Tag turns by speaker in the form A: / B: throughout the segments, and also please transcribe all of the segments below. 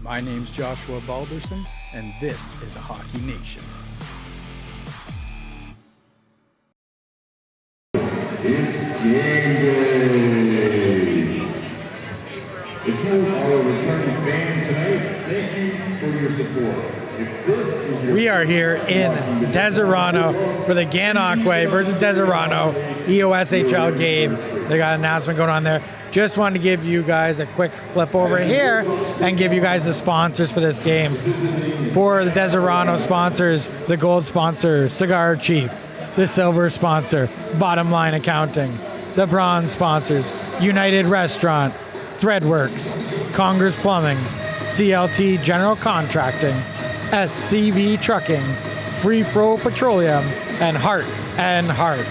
A: My name's Joshua Balderson, and this is the Hockey Nation.
B: It's game day. If you are a returning fan tonight, thank you for your support.
C: We are here in Deseronto for the Gananoque versus Deseronto EOSHL game. They got an announcement going on there. Just wanted to give you guys a quick flip over here and give you guys the sponsors for this game. For the Deseronto sponsors, the gold sponsor, Cigar Chief. The silver sponsor, Bottom Line Accounting. The bronze sponsors, United Restaurant, Threadworks, Congress Plumbing, CLT General Contracting, SCB Trucking, Free Flow Petroleum, and Heart and Heart.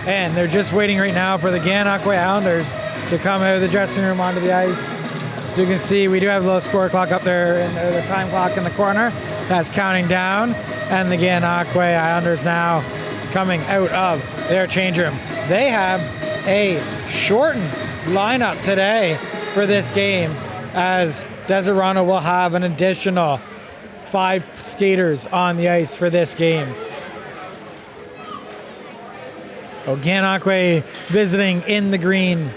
C: And they're just waiting right now for the Gananoque Islanders to come out of the dressing room onto the ice. As you can see, we do have a little score clock up there, and the time clock in the corner. That's counting down. And the Gananoque Islanders now coming out of their change room. They have a shortened lineup today for this game, as Deseronto will have an additional 5 skaters on the ice for this game. Gananoque visiting in the green,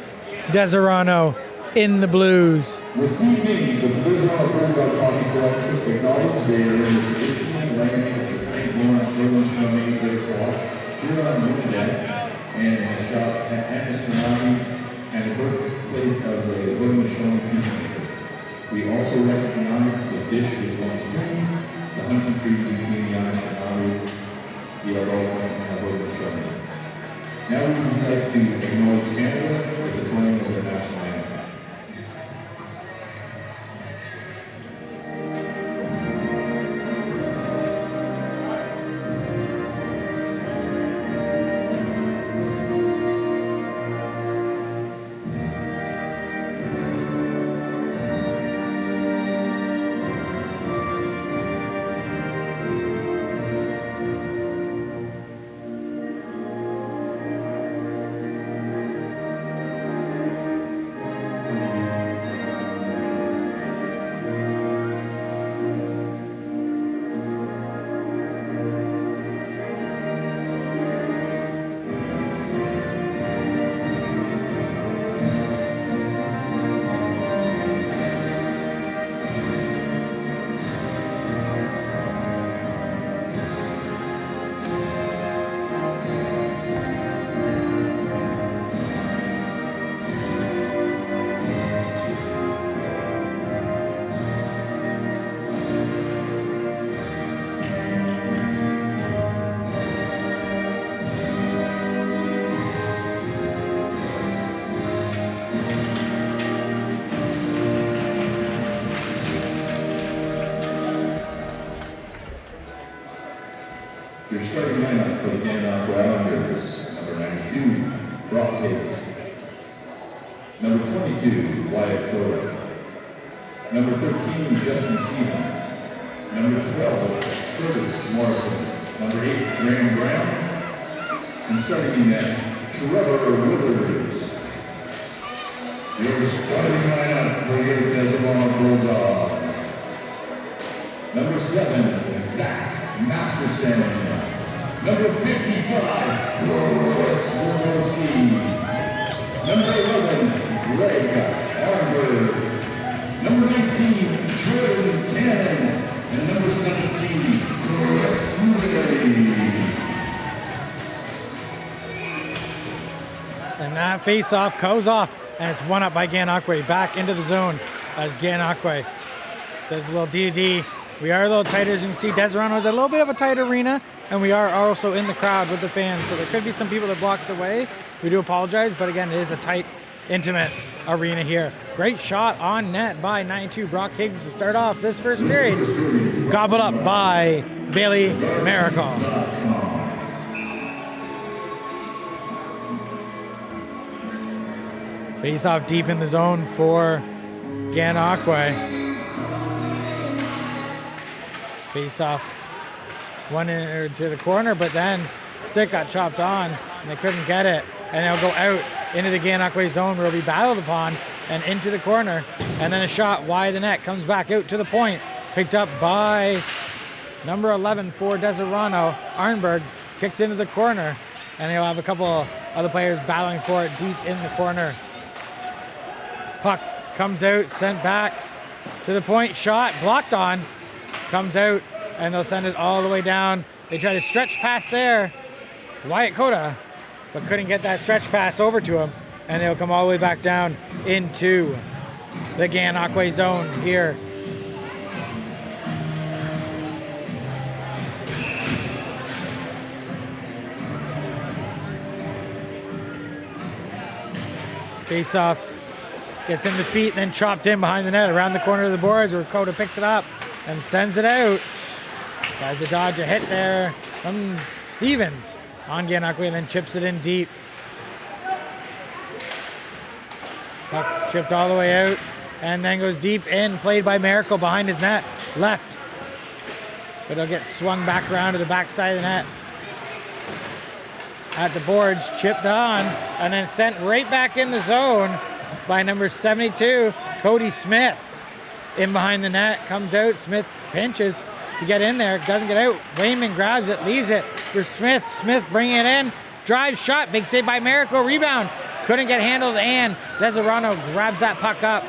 C: Deseronto in the blues.
B: Receiving the Deseronto Bulldogs hockey club acknowledge they are in the traditional lands of the St. Lawrence River Swimming Baseball, Huron Winnipeg, and the shop at Gananoque and the birthplace of the William Showing Peacemaker. We also recognize the dish is once green, the hunting tree between the Irish and Maori, the Aurora, and the William Showing. Now we would like to acknowledge Canada with the playing of their national anthem. Your starting lineup for the Gananoque Islanders: number 92, Brock Higgs; number 22, Wyatt Corey; number 13, Justin Stevens; number 12, Curtis Morrison; number 8, Graham Brown; and starting in net, Trevor Withers. Your starting lineup for your Deseronto Bulldogs: number 7, Zach Masterson; number 55, Boris Wolowski; number 11, Greg Arnberg; number 19, Jordan Cannons; and number 17, Chris Moody.
C: And that face-off goes off, and it's one up by Gananoque. Back into the zone as Gananoque does a little DD. We are a little tighter, as you can see. Deseronto is a little bit of a tight arena, and we are also in the crowd with the fans, so there could be some people that blocked the way. We do apologize, but again, it is a tight, intimate arena here. Great shot on net by 92 Brock Higgs to start off this first period. Gobbled up by Bailey Miracle. Face off deep in the zone for Gananoque. Face off one to the corner, but then stick got chopped on and they couldn't get it. And they'll go out into the Gananoque zone where it'll be battled upon and into the corner. And then a shot wide of the net, comes back out to the point. Picked up by number 11 for Deseronto. Arnberg kicks into the corner, and he'll have a couple other players battling for it deep in the corner. Puck comes out, sent back to the point, shot, blocked on, comes out, and they'll send it all the way down. They try to stretch past there, Wyatt Coda, but couldn't get that stretch pass over to him, and they'll come all the way back down into the Gananoque zone here. Face off, gets in the feet, then chopped in behind the net around the corner of the boards where Coda picks it up and sends it out. Tries to dodge a hit there from Stevens on Gananoque and then chips it in deep. Puck chipped all the way out and then goes deep in, played by Miracle behind his net, left. But it'll get swung back around to the backside of the net. At the boards, chipped on, and then sent right back in the zone by number 72, Cody Smith. In behind the net, comes out, Smith pinches to get in there, doesn't get out. Wayman grabs it, leaves it for Smith. Smith bringing it in, drives, shot, big save by Miracle, rebound. Couldn't get handled, and Deseronto grabs that puck up.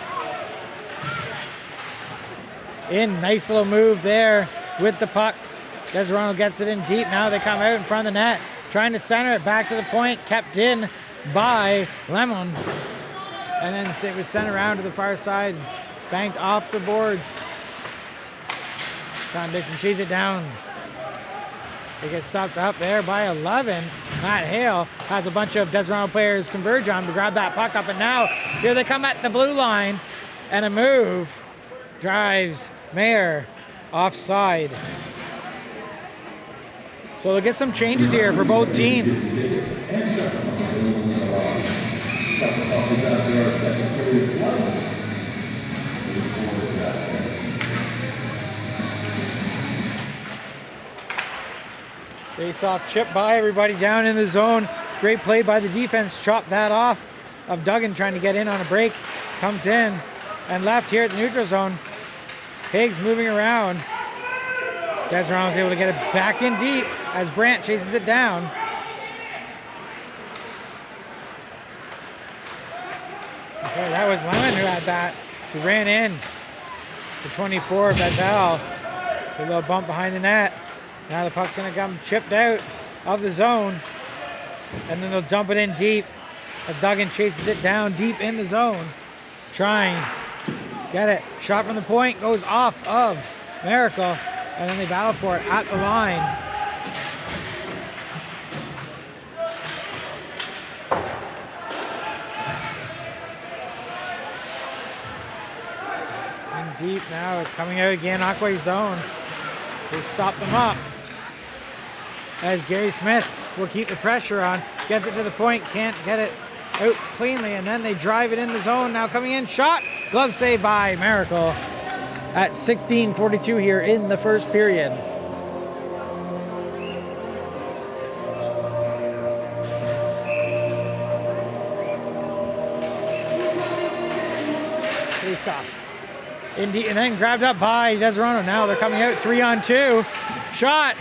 C: In, nice little move there with the puck. Deseronto gets it in deep, now they come out in front of the net. Trying to center it back to the point, kept in by Lemon. And then it was sent around to the far side, banked off the boards. John Dixon cheese it down. They get stopped up there by 11. Matt Hale has a bunch of Deseronto players converge on to grab that puck up, and now here they come at the blue line, and a move drives Mayer offside. So they'll get some changes here for both teams. Face off, chip by everybody down in the zone. Great play by the defense, chopped that off of Duggan trying to get in on a break. Comes in and left here at the neutral zone. Higgs moving around. Deseronto's able to get it back in deep as Brandt chases it down. Okay, that was Lemon who had that. He ran in. The 24, Bezel. A little bump behind the net. Now the puck's gonna come chipped out of the zone. And then they'll dump it in deep. Duggan chases it down deep in the zone. Trying. Get it. Shot from the point goes off of Miracle. And then they battle for it at the line. In deep now, coming out again, Aquay zone. They stop them up. As Gary Smith will keep the pressure on. Gets it to the point, can't get it out cleanly, and then they drive it in the zone. Now coming in, shot, glove save by Miracle. At 16:42 here in the first period. Face off. Indeed, and then grabbed up by Deseronto. Now they're coming out 3-on-2. Shot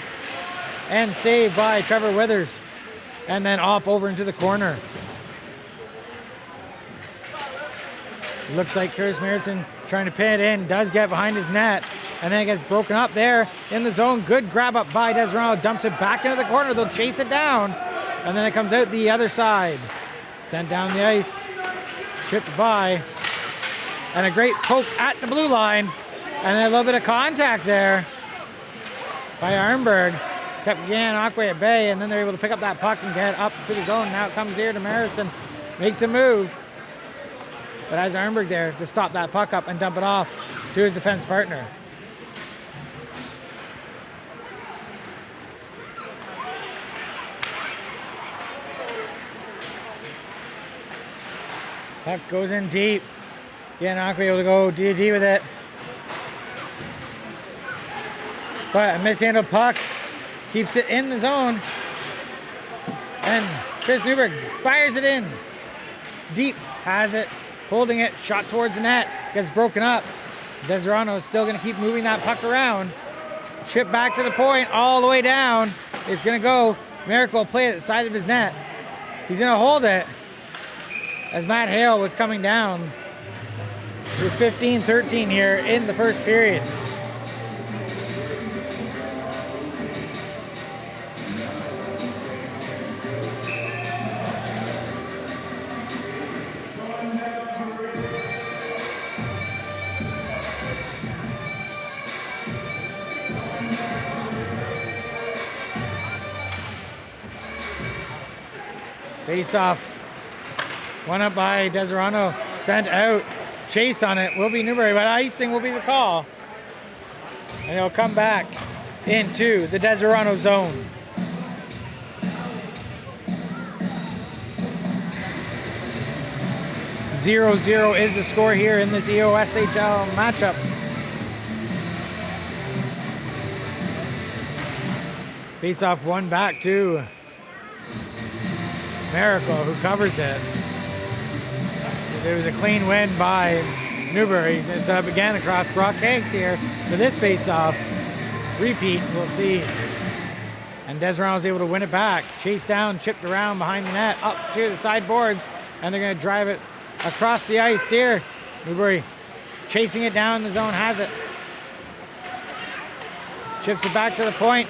C: and saved by Trevor Withers. And then off over into the corner. Looks like Curtis Marison trying to pin it in, does get behind his net, and then it gets broken up there in the zone. Good grab up by Deseronto, dumps it back into the corner. They'll chase it down, and then it comes out the other side. Sent down the ice, chipped by, and a great poke at the blue line, and then a little bit of contact there by Arnberg. Kept Gananoque at bay, and then they're able to pick up that puck and get up to the zone. Now it comes here to Marison, makes a move. But has Arnberg there to stop that puck up and dump it off to his defense partner. Puck goes in deep. Gananoque able to go D with it. But a mishandled puck keeps it in the zone. And Chris Newberg fires it in. Deep has it. holding it, shot towards the net, gets broken up. Deseronto is still going to keep moving that puck around. Chip back to the point, all the way down. It's going to go. Miracle play at the side of his net. He's going to hold it as Matt Hale was coming down. We're 15-13 here in the first period. Face off. One up by Deseronto. Sent out. Chase on it will be Newbury, but icing will be the call. And he'll come back into the Deseronto zone. Zero is the score here in this EOSHL matchup. Face off one back to Miracle, who covers it. It was a clean win by Newbury. It's again across Brock Hanks here for this face-off. Repeat, we'll see. And Deseronto was able to win it back. Chased down, chipped around behind the net, up to the sideboards, and they're going to drive it across the ice here. Newbury chasing it down in the zone, has it. Chips it back to the point,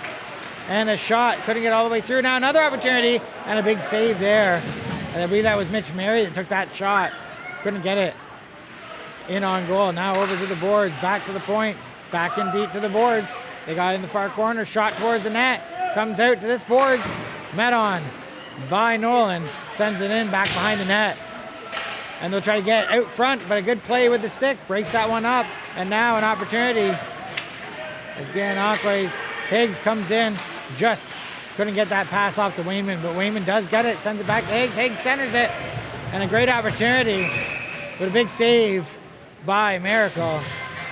C: and a shot. Couldn't get all the way through. Now another opportunity, and a big save there. And I believe that was Mitch Mary that took that shot. Couldn't get it in on goal. Now over to the boards, back to the point, back in deep to the boards. They got in the far corner, shot towards the net, comes out to this boards, met on by Nolan, sends it in back behind the net. And they'll try to get out front, but a good play with the stick, breaks that one up. And now an opportunity as Gananoque's Higgs comes in, just couldn't get that pass off to Wayman, but Wayman does get it, sends it back to Higgs. Higgs centers it, and a great opportunity with a big save by Miracle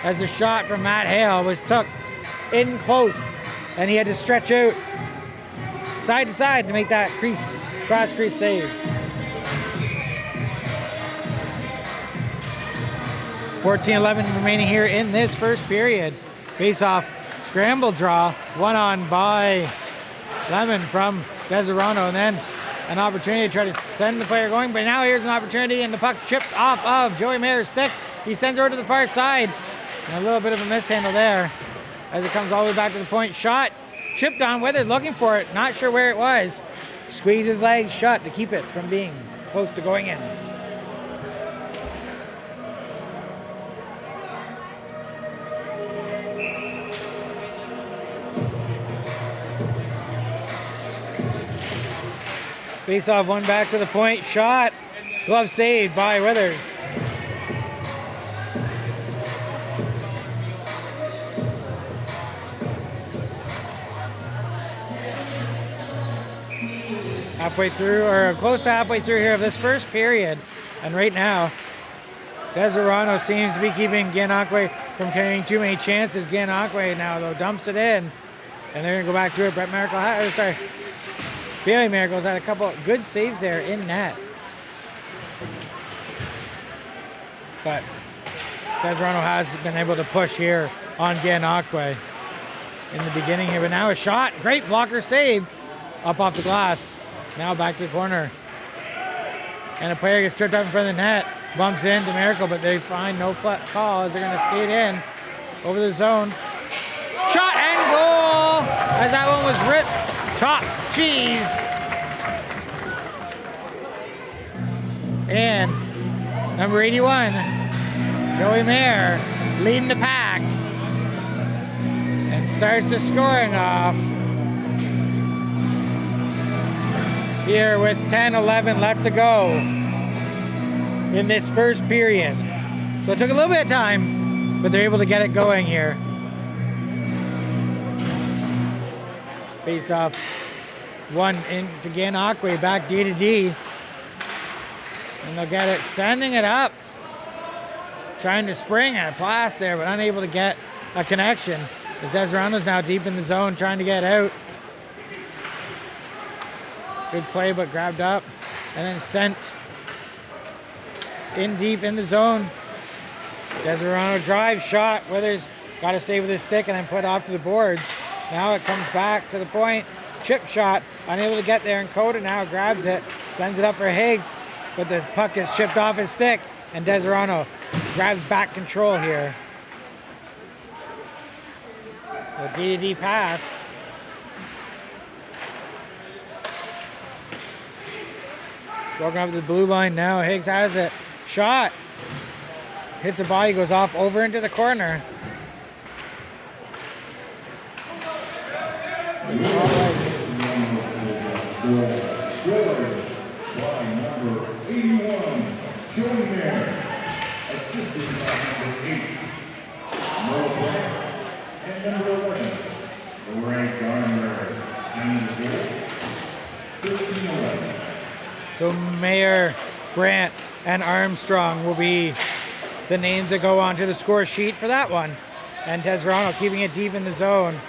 C: as the shot from Matt Hale was took in close, and he had to stretch out side to side to make that cross crease save. 14-11 remaining here in this first period. Face off, scramble draw, one on by Lemon from Deseronto, and then an opportunity to try to send the player going, but now here's an opportunity, and the puck chipped off of Joey Mayer's stick. He sends her to the far side, and a little bit of a mishandle there as it comes all the way back to the point. Shot chipped on Withers, looking for it, not sure where it was. Squeeze his legs shut to keep it from being close to going in. Face off, one back to the point, shot, glove saved by Withers. Halfway through, or close to halfway through here of this first period, and right now, Deseronto seems to be keeping Gananoque from carrying too many chances. Gananoque now, though, dumps it in, and they're going to go back to it. Brett Miracle, Bailey Miracles had a couple good saves there in net. But Deseronto has been able to push here on Gananoque in the beginning here. But now a shot, great blocker save up off the glass. Now back to the corner. And a player gets tripped up in front of the net, bumps into Miracle, but they find no call as they're going to skate in over the zone. Shot and goal as that one was ripped. Top cheese. And number 81, Joey Mayer, leading the pack. And starts the scoring off. Here with 10-11 left to go in this first period. So it took a little bit of time, but they're able to get it going here. Face off, one into Gananoque, back D to D. And they'll get it, sending it up. Trying to spring at a pass there, but unable to get a connection. As Deseronto's now deep in the zone, trying to get out. Good play, but grabbed up. And then sent in deep in the zone. Deseronto drive shot. Withers got to stay with his stick and then put off to the boards. Now it comes back to the point. Chip shot, unable to get there, and Coda now grabs it, sends it up for Higgs, but the puck is chipped off his stick, and Deseronto grabs back control here. The D-to-D pass. Walking up to the blue line now. Higgs has it. Shot. Hits a body, goes off over into the corner. All right.
B: Number 81, Joey Mayer, assisted by number 8, Noah Grant, and number 11, Lorraine Garner, 15-11.
C: So Mayer, Grant, and Armstrong will be the names that go onto the score sheet for that one. And Deseronto keeping it deep in the zone.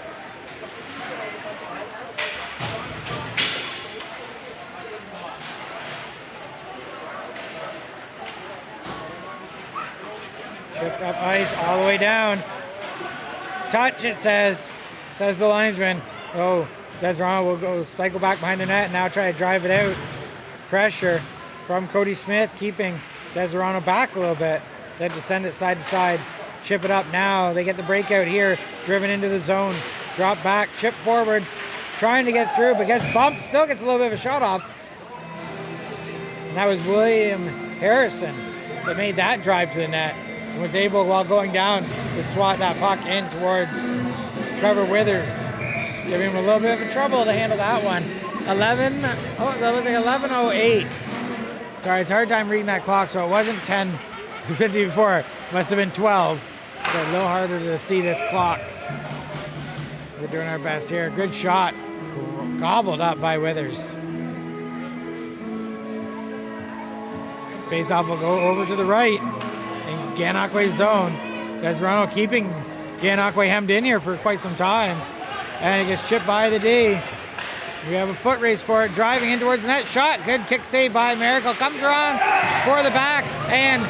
C: Chipped up ice all the way down. Touch, it says the linesman. Oh, Deseronto will go cycle back behind the net and now try to drive it out. Pressure from Cody Smith, keeping Deseronto back a little bit. They have to send it side to side. Chip it up now. They get the breakout here. Driven into the zone. Drop back, chip forward. Trying to get through, but gets bumped. Still gets a little bit of a shot off. And that was William Harrison that made that drive to the net. And was able, while going down, to swat that puck in towards Trevor Withers. Giving him a little bit of trouble to handle that one. 11:08. Sorry, it's a hard time reading that clock, so it wasn't 10:54. It must have been 12. So a little harder to see this clock. We're doing our best here. Good shot. Gobbled up by Withers. Face-off will go over to the right in Gananoque's zone. Deseronto keeping Gananoque hemmed in here for quite some time. And it gets chipped by the D. We have a foot race for it, driving in towards the net. Shot, good kick save by Miracle. Comes around for the back, and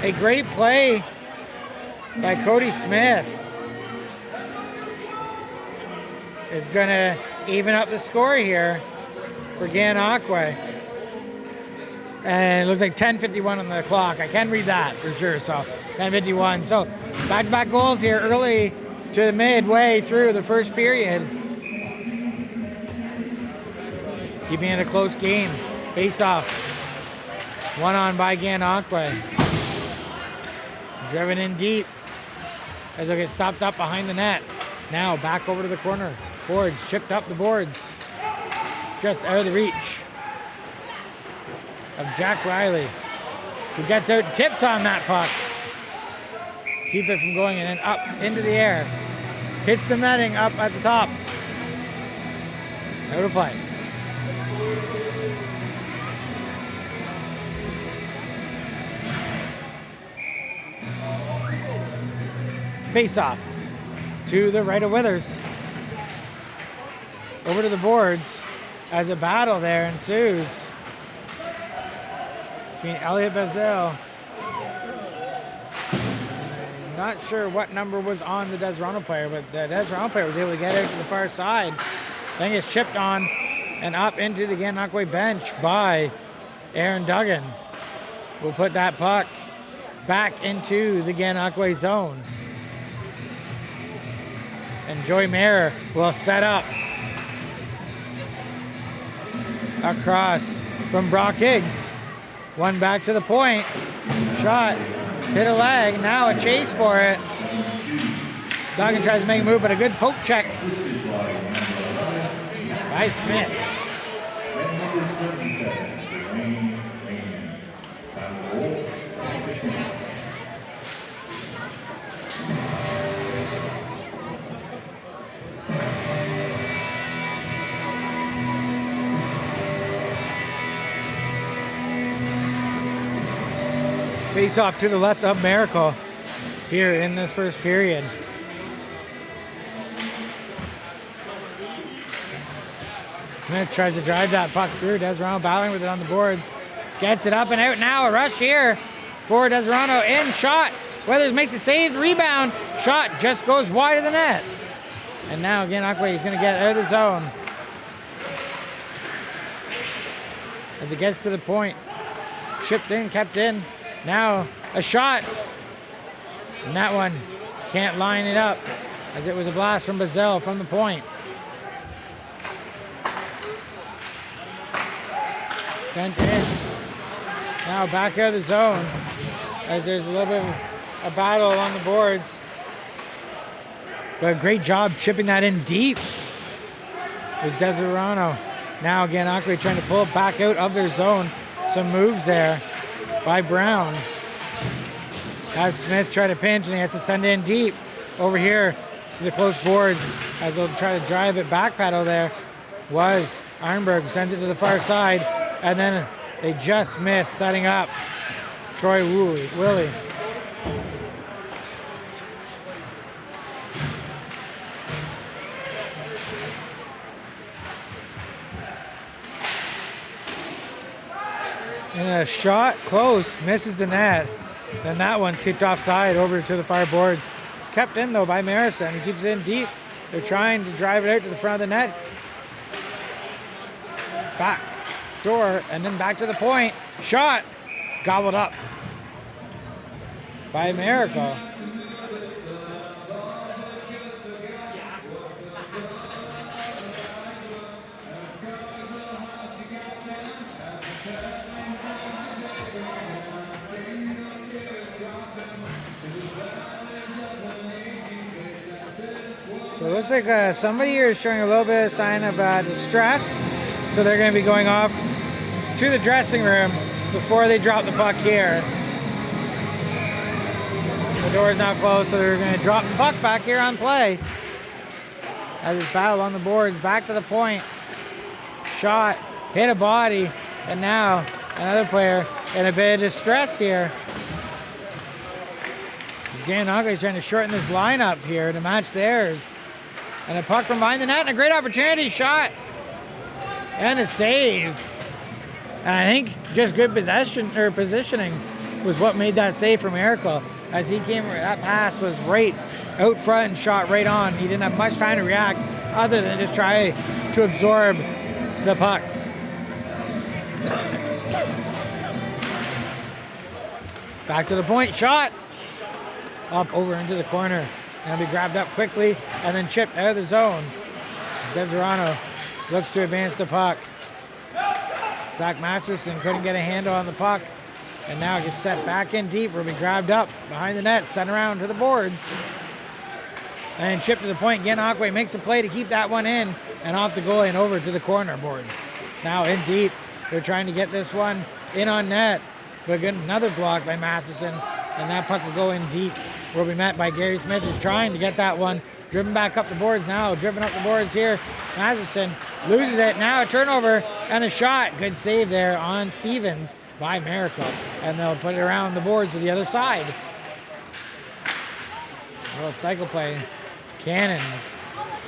C: a great play by Cody Smith is gonna even up the score here for Gananoque. And it looks like 10:51 on the clock. I can read that for sure, so 10:51. So back-to-back goals here early to midway through the first period. Keeping it a close game. Face off. One on by Gananoque. Driven in deep as they'll get stopped up behind the net. Now back over to the corner. Boards, chipped up the boards. Just out of the reach of Jack Riley, who gets out and tips on that puck. Keep it from going and then up into the air. Hits the netting up at the top. Out of play. Face off to the right of Withers. Over to the boards as a battle there ensues between Elliot Bazell. Not sure what number was on the Deseronto player, but the Deseronto player was able to get out to the far side. Then gets chipped on and up into the Gananoque bench by Aaron Duggan. We'll put that puck back into the Gananoque zone. And Joey Mayer will set up across from Brock Higgs. One back to the point. Shot. Hit a leg. Now a chase for it. Duggan tries to make a move, but a good poke check by Smith. Face off to the left of Miracle here in this first period. Smith tries to drive that puck through. Deseronto battling with it on the boards. Gets it up and out now. A rush here for Deseronto. In shot. Weathers makes a save. Rebound. Shot just goes wide of the net. And now Gananoque is going to get out of the zone. As it gets to the point. Chipped in, kept in. Now a shot. And that one can't line it up. As it was a blast from Bazell from the point. Sent in. Now back out of the zone. As there's a little bit of a battle on the boards. But a great job chipping that in deep. Was Deseronto. Now Gananoque trying to pull it back out of their zone. Some moves there by Brown. As Smith tried to pinch and he has to send it in deep. Over here to the close boards as they'll try to drive it back pedal there. Was Arnberg sends it to the far side. And then they just missed setting up Troy Willie. And a shot close, misses the net. Then that one's kicked offside over to the far boards. Kept in though by Marison. He keeps it in deep. They're trying to drive it out to the front of the net. Back door and then back to the point. Shot gobbled up by Miracle. So it looks like somebody here is showing a little bit of sign of distress. So they're going to be going off to the dressing room before they drop the puck here. The door is now closed, so they're going to drop the puck back here on play. As it's battle on the boards, back to the point. Shot, hit a body, and now another player in a bit of distress here. Gananoque is trying to shorten this lineup here to match theirs. And a puck from behind the net and a great opportunity shot. And a save. And I think just good possession or positioning was what made that save for Miracle. As he came, that pass was right out front and shot right on. He didn't have much time to react other than just try to absorb the puck. Back to the point, shot. Up over into the corner. Going to be grabbed up quickly and then chipped out of the zone. Deseronto looks to advance the puck. Zach Masterson couldn't get a handle on the puck. And now gets set back in deep. Will be grabbed up behind the net, sent around to the boards. And chipped to the point. Gananoque makes a play to keep that one in. And off the goalie and over to the corner boards. Now in deep. They're trying to get this one in on net. But another block by Matheson. And that puck will go in deep. Will be met by Gary Smith, who's trying to get that one. Driven back up the boards now. Driven up the boards here. Matheson loses it. Now a turnover and a shot. Good save there on Stevens by Miracle. And they'll put it around the boards to the other side. A little cycle play. Cannons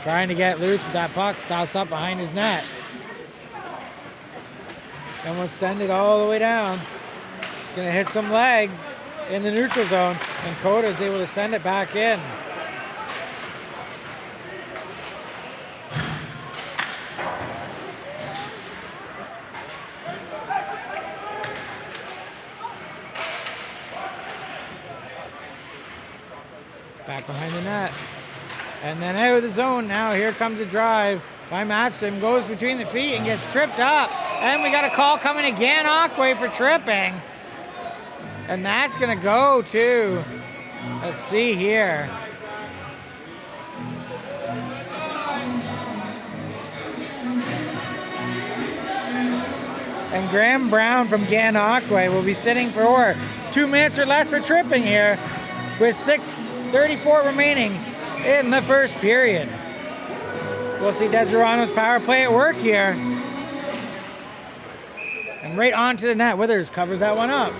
C: trying to get loose with that puck. Stops up behind his net. And we'll send it all the way down. It's going to hit some legs in the neutral zone, and Coda is able to send it back in. Back behind the net. And then out of the zone now. Here comes a drive by Massim. Goes between the feet and gets tripped up. And we got a call coming to Gananoque for tripping. And that's going to go to, let's see here. And Graham Brown from Gananoque will be sitting for 2 minutes or less for tripping here with 6:34 remaining in the first period. We'll see Deseronto's power play at work here. And right onto the net. Withers covers that one up.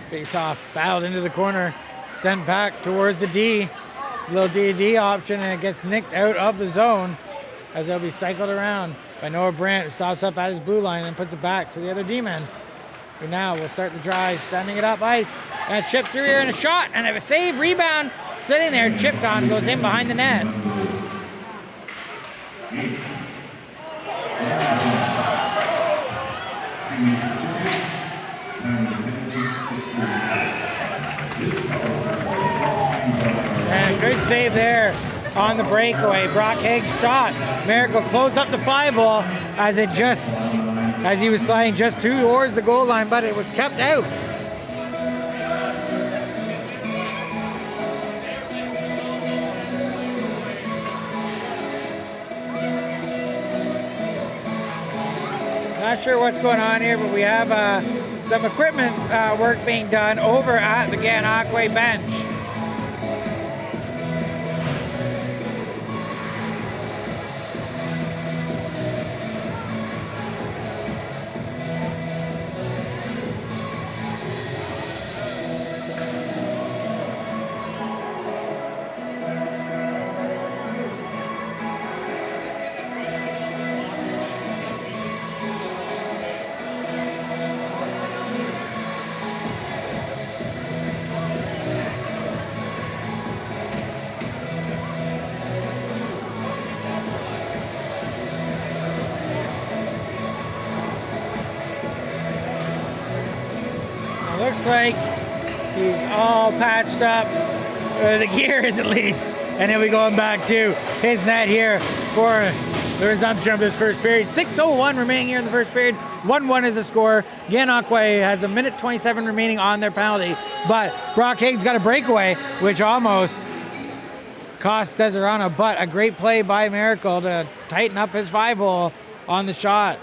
C: Face off, battled into the corner, sent back towards the D. Little D option, and it gets nicked out of the zone as it'll be cycled around by Noah Brandt, who stops up at his blue line and puts it back to the other D-man. Who now will start the drive, sending it up ice. And a chip through here and a shot, and a save, rebound, sitting there, chipped on, goes in behind the net. And a good save there on the breakaway. Brock Haig's shot. Miracle closed up the 5-ball as he was sliding just towards the goal line, but it was kept out. Not sure what's going on here, but we have some equipment work being done over at the Gananoque bench. Looks like he's all patched up, or the gear is at least, and he'll be going back to his net here for the resumption of this first period. 6:01 remaining here in the first period. 1-1 is the score. Gananoque has a minute 27 remaining on their penalty, but Brock Haig's got a breakaway, which almost cost Deseronto, but a great play by Miracle to tighten up his 5-hole on the shot.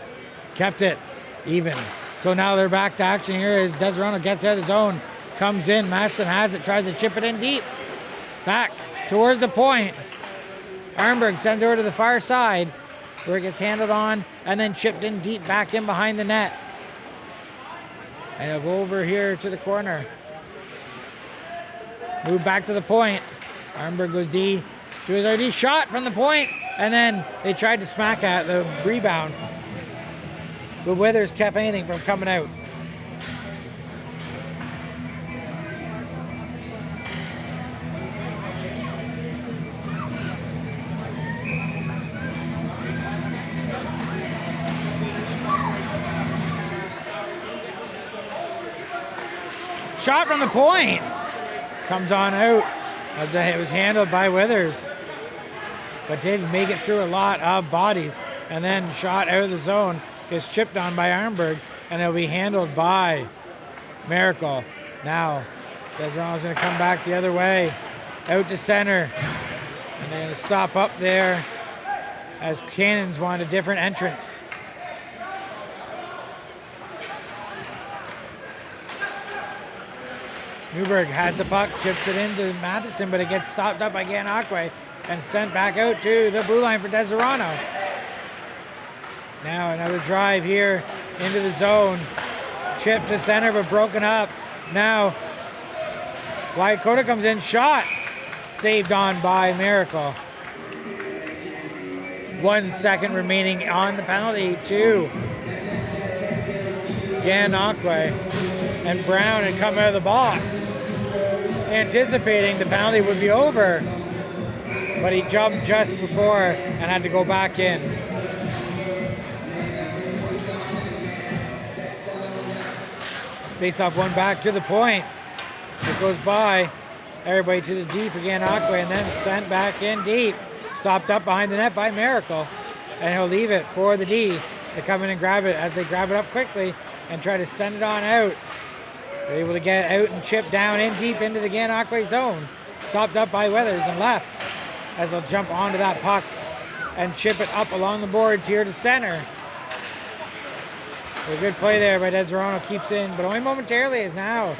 C: Kept it even. So now they're back to action here as Deseronto gets out of the zone, comes in, Mashton has it, tries to chip it in deep. Back towards the point. Arnberg sends it over to the far side where it gets handled on and then chipped in deep back in behind the net. And it'll go over here to the corner. Move back to the point. Arnberg goes D to his RD, shot from the point, and then they tried to smack at the rebound. But Withers kept anything from coming out. Shot from the point. Comes on out as it was handled by Withers. But did make it through a lot of bodies. And then shot out of the zone. Gets chipped on by Arnberg, and it'll be handled by Miracle. Now, Deseronto's going to come back the other way, out to center, and they're going to stop up there as Cannons want a different entrance. Newberg has the puck, chips it into Matheson, but it gets stopped up by Gananoque and sent back out to the blue line for Deseronto. Now another drive here into the zone. Chip to center, but broken up. Now, Waikota comes in, shot. Saved on by Miracle. 1 second remaining on the penalty to Gananoque. And Brown had come out of the box, anticipating the penalty would be over. But he jumped just before and had to go back in. Face-off one back to the point. It goes by. Everybody to the D for Gananoque and then sent back in deep. Stopped up behind the net by Miracle. And he'll leave it for the D to come in and grab it as they grab it up quickly and try to send it on out. They're able to get out and chip down in deep into the Gananoque zone. Stopped up by Weathers and left as they'll jump onto that puck and chip it up along the boards here to center. A good play there by Deseronto, keeps in, but only momentarily as now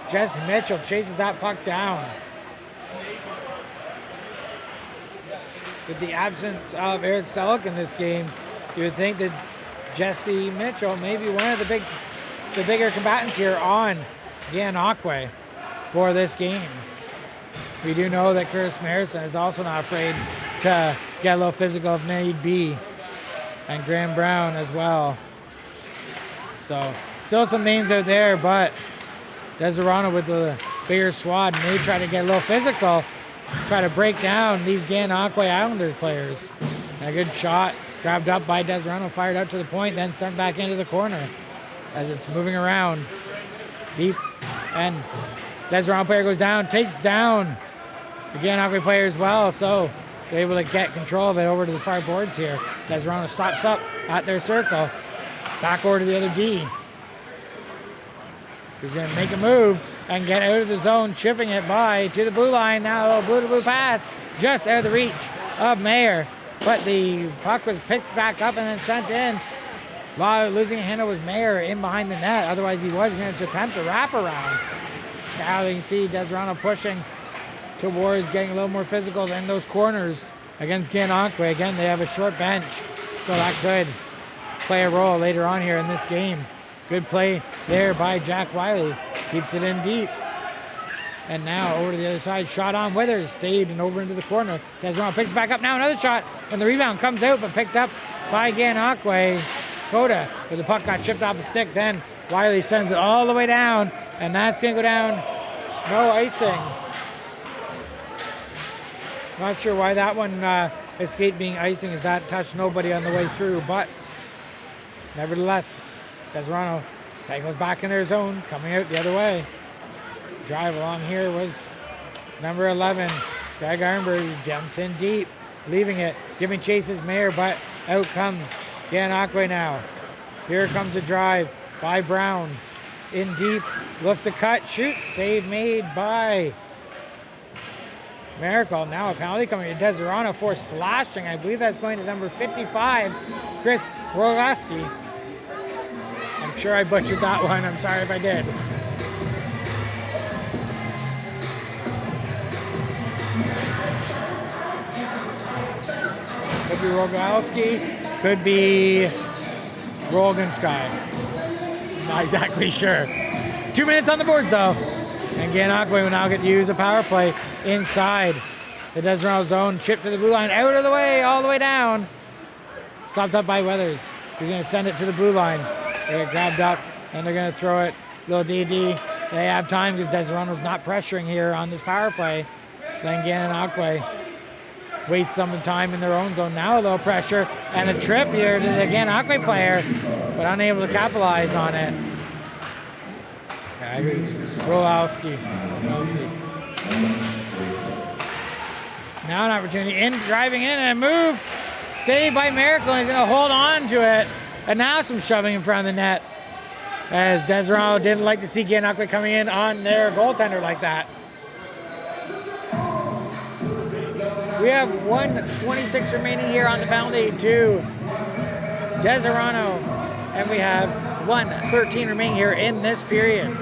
C: Jesse Mitchell chases that puck down. With the absence of Eric Selleck in this game, you would think that Jesse Mitchell may be one of the bigger combatants here on Gananoque for this game. We do know that Curtis Marison is also not afraid to get a little physical if need be. And Graham Brown as well. So still some names out there, but Deseronto with the bigger squad may try to get a little physical, try to break down these Gananoque Islanders players. And a good shot, grabbed up by Deseronto, fired out to the point, then sent back into the corner as it's moving around deep. And Deseronto player goes down, takes down the Gananoque player as well, so they're able to get control of it over to the far boards here. Deseronto stops up at their circle, back over to the other D. He's going to make a move and get out of the zone, chipping it by to the blue line. Now a little blue-to-blue pass, just out of the reach of Mayer. But the puck was picked back up and then sent in. While losing a handle was Mayer in behind the net. Otherwise, he was going to attempt a wraparound. Now you can see Deseronto pushing towards getting a little more physical than those corners against Gananoque. Again, they have a short bench, so that could play a role later on here in this game. Good play there by Jack Wiley. Keeps it in deep. And now over to the other side, shot on Withers, saved and over into the corner. Deseronto picks back up now, another shot, and the rebound comes out, but picked up by Gananoque. Coda, but the puck got chipped off the stick. Then Wiley sends it all the way down, and that's going to go down. No icing. Not sure why that one escaped being icing, as that touched nobody on the way through, but nevertheless, Deseronto cycles back in their zone, coming out the other way. Drive along here was number 11. Greg Ironberg jumps in deep, leaving it, giving chases Mayer, but out comes Gananoque now. Here comes a drive by Brown. In deep, looks to cut, shoots, save made by Miracle. Now a penalty coming to Deseronto for slashing. I believe that's going to number 55, Chris Rolaski. I'm sure I butchered that one. I'm sorry if I did. Could be Rolaski. Could be Rolgenskine. Not exactly sure. 2 minutes on the boards though. And Gananoque will now get to use a power play inside the Deseronto zone. Chip to the blue line, out of the way, all the way down. Stopped up by Weathers. He's going to send it to the blue line. They get grabbed up, and they're going to throw it. Little DD. They have time because Deseronto's not pressuring here on this power play. Then Gananoque wastes some of the time in their own zone. Now a little pressure and a trip here to the Gananoque player, but unable to capitalize on it. Rolowski. Now an opportunity in, driving in, and a move. Saved by Miracle, and he's going to hold on to it. And now some shoving in front of the net, as Deseronto didn't like to see Gananoque coming in on their goaltender like that. We have 1:26 remaining here on the penalty to Deseronto, and we have 1:13 remaining here in this period.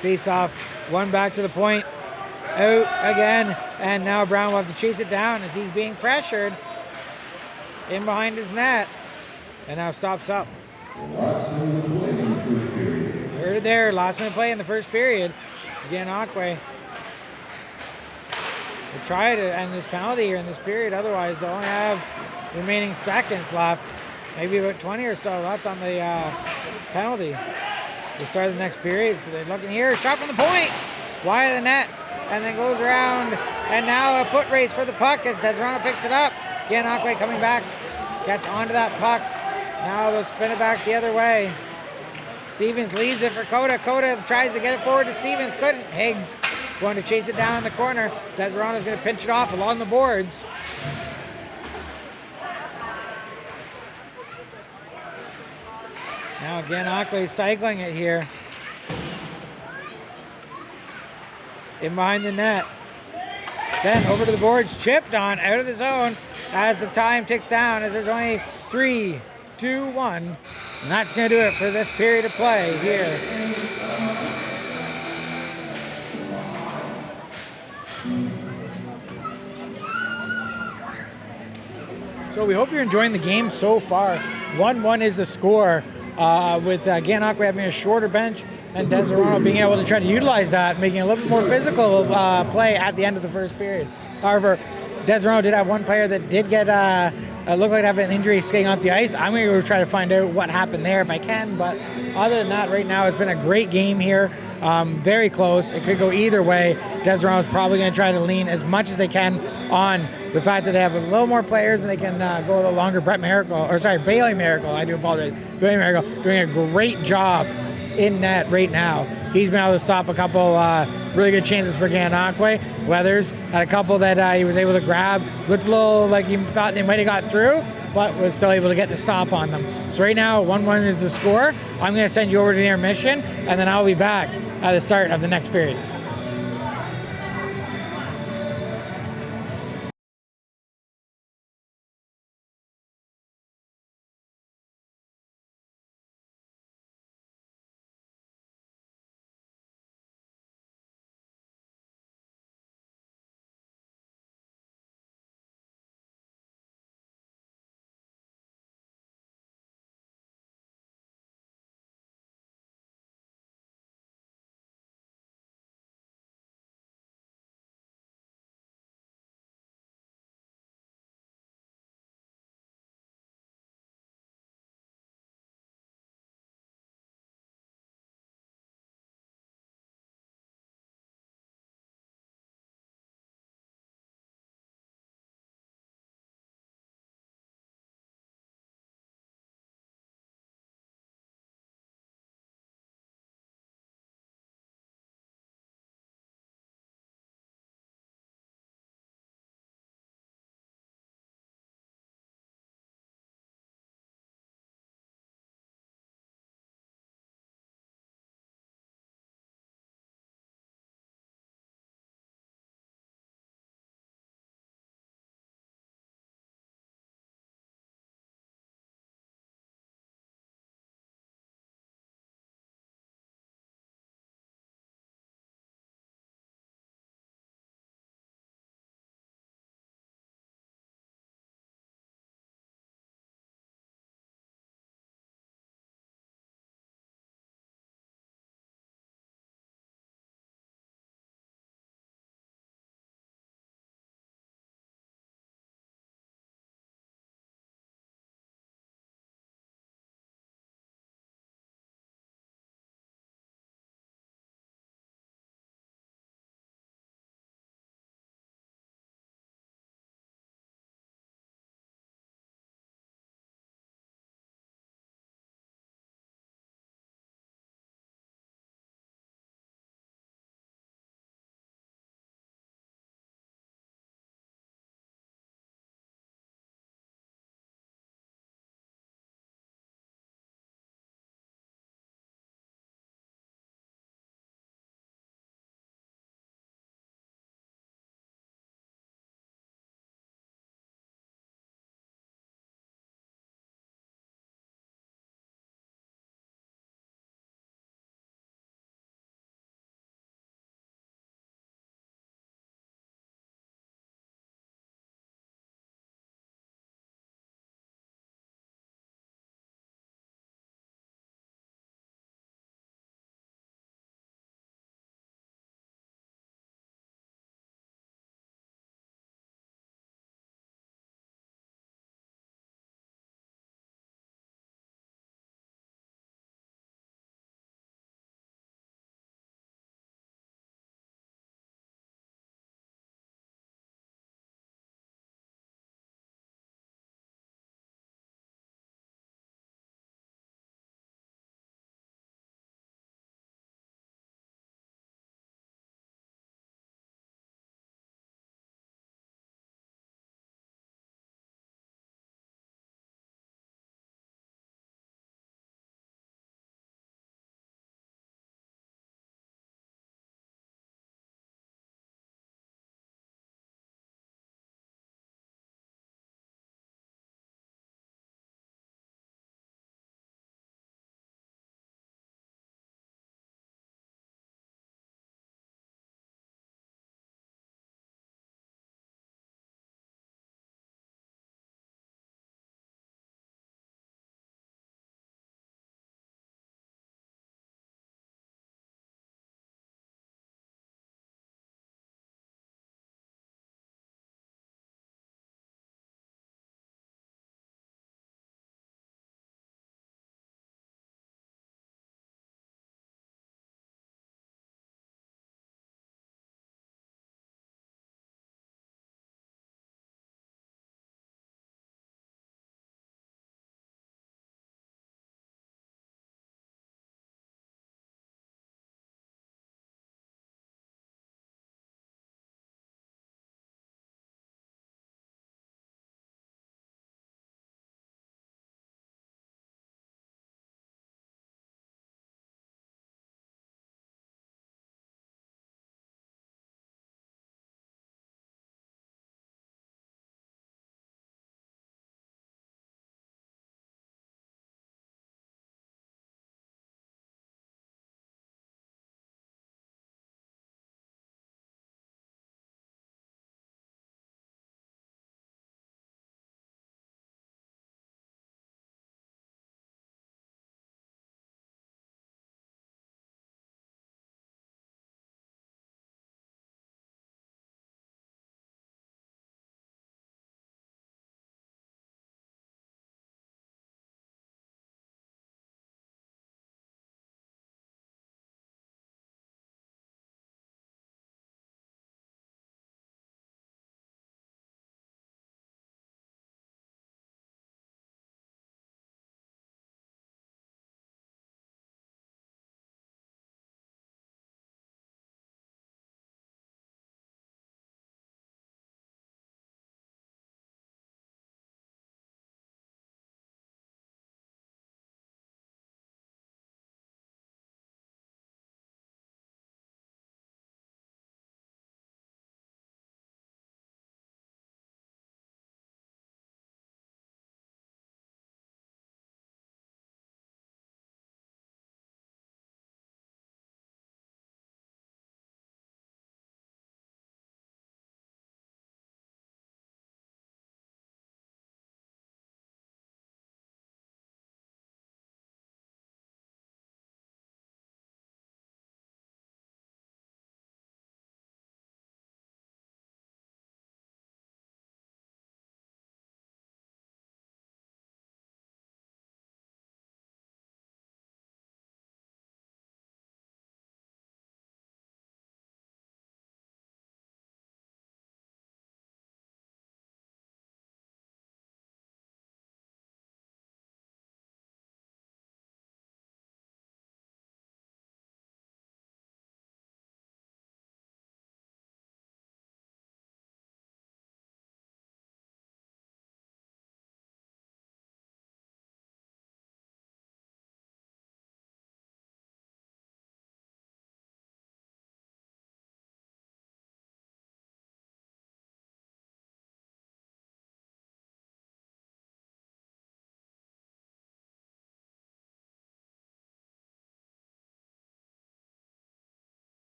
C: Face off, one back to the point, out again, and now Brown will have to chase it down as he's being pressured in behind his net, and now stops up. Heard it there, last minute play in the first period. Gananoque will try to end this penalty here in this period, otherwise they'll only have remaining seconds left, maybe about 20 or so left on the penalty. The start of the next period, so they're looking here, shot from the point, wide of the net, and then goes around, and now a foot race for the puck as Deseronto picks it up. Gananoque coming back, gets onto that puck, now they'll spin it back the other way. Stevens leaves it for Coda. Coda tries to get it forward to Stevens, couldn't. Higgs going to chase it down in the corner. Deseronto's going to pinch it off along the boards. Now Gananoque cycling it here. In behind the net. Then over to the boards, chipped on, out of the zone as the time ticks down, as there's only 3, 2, 1. And that's going to do it for this period of play here. So we hope you're enjoying the game so far. 1-1 is the score, with Gananoque having a shorter bench and Deseronto being able to try to utilize that, making a little bit more physical play at the end of the first period. However, Deseronto did have one player that did get looked like to have an injury skating off the ice. I'm going to go try to find out what happened there if I can. But other than that, right now it's been a great game here. Very close. It could go either way. Deseronto is probably going to try to lean as much as they can on the fact that they have a little more players and they can go a little longer. Bailey Miracle. I do apologize. Bailey Miracle doing a great job in net right now. He's been able to stop a couple really good chances for Gananoque. Weathers had a couple that he was able to grab. Looked a little like he thought they might have got through, but was still able to get the stop on them. So right now, 1-1 is the score. I'm going to send you over to the intermission, and then I'll be back at the start of the next period.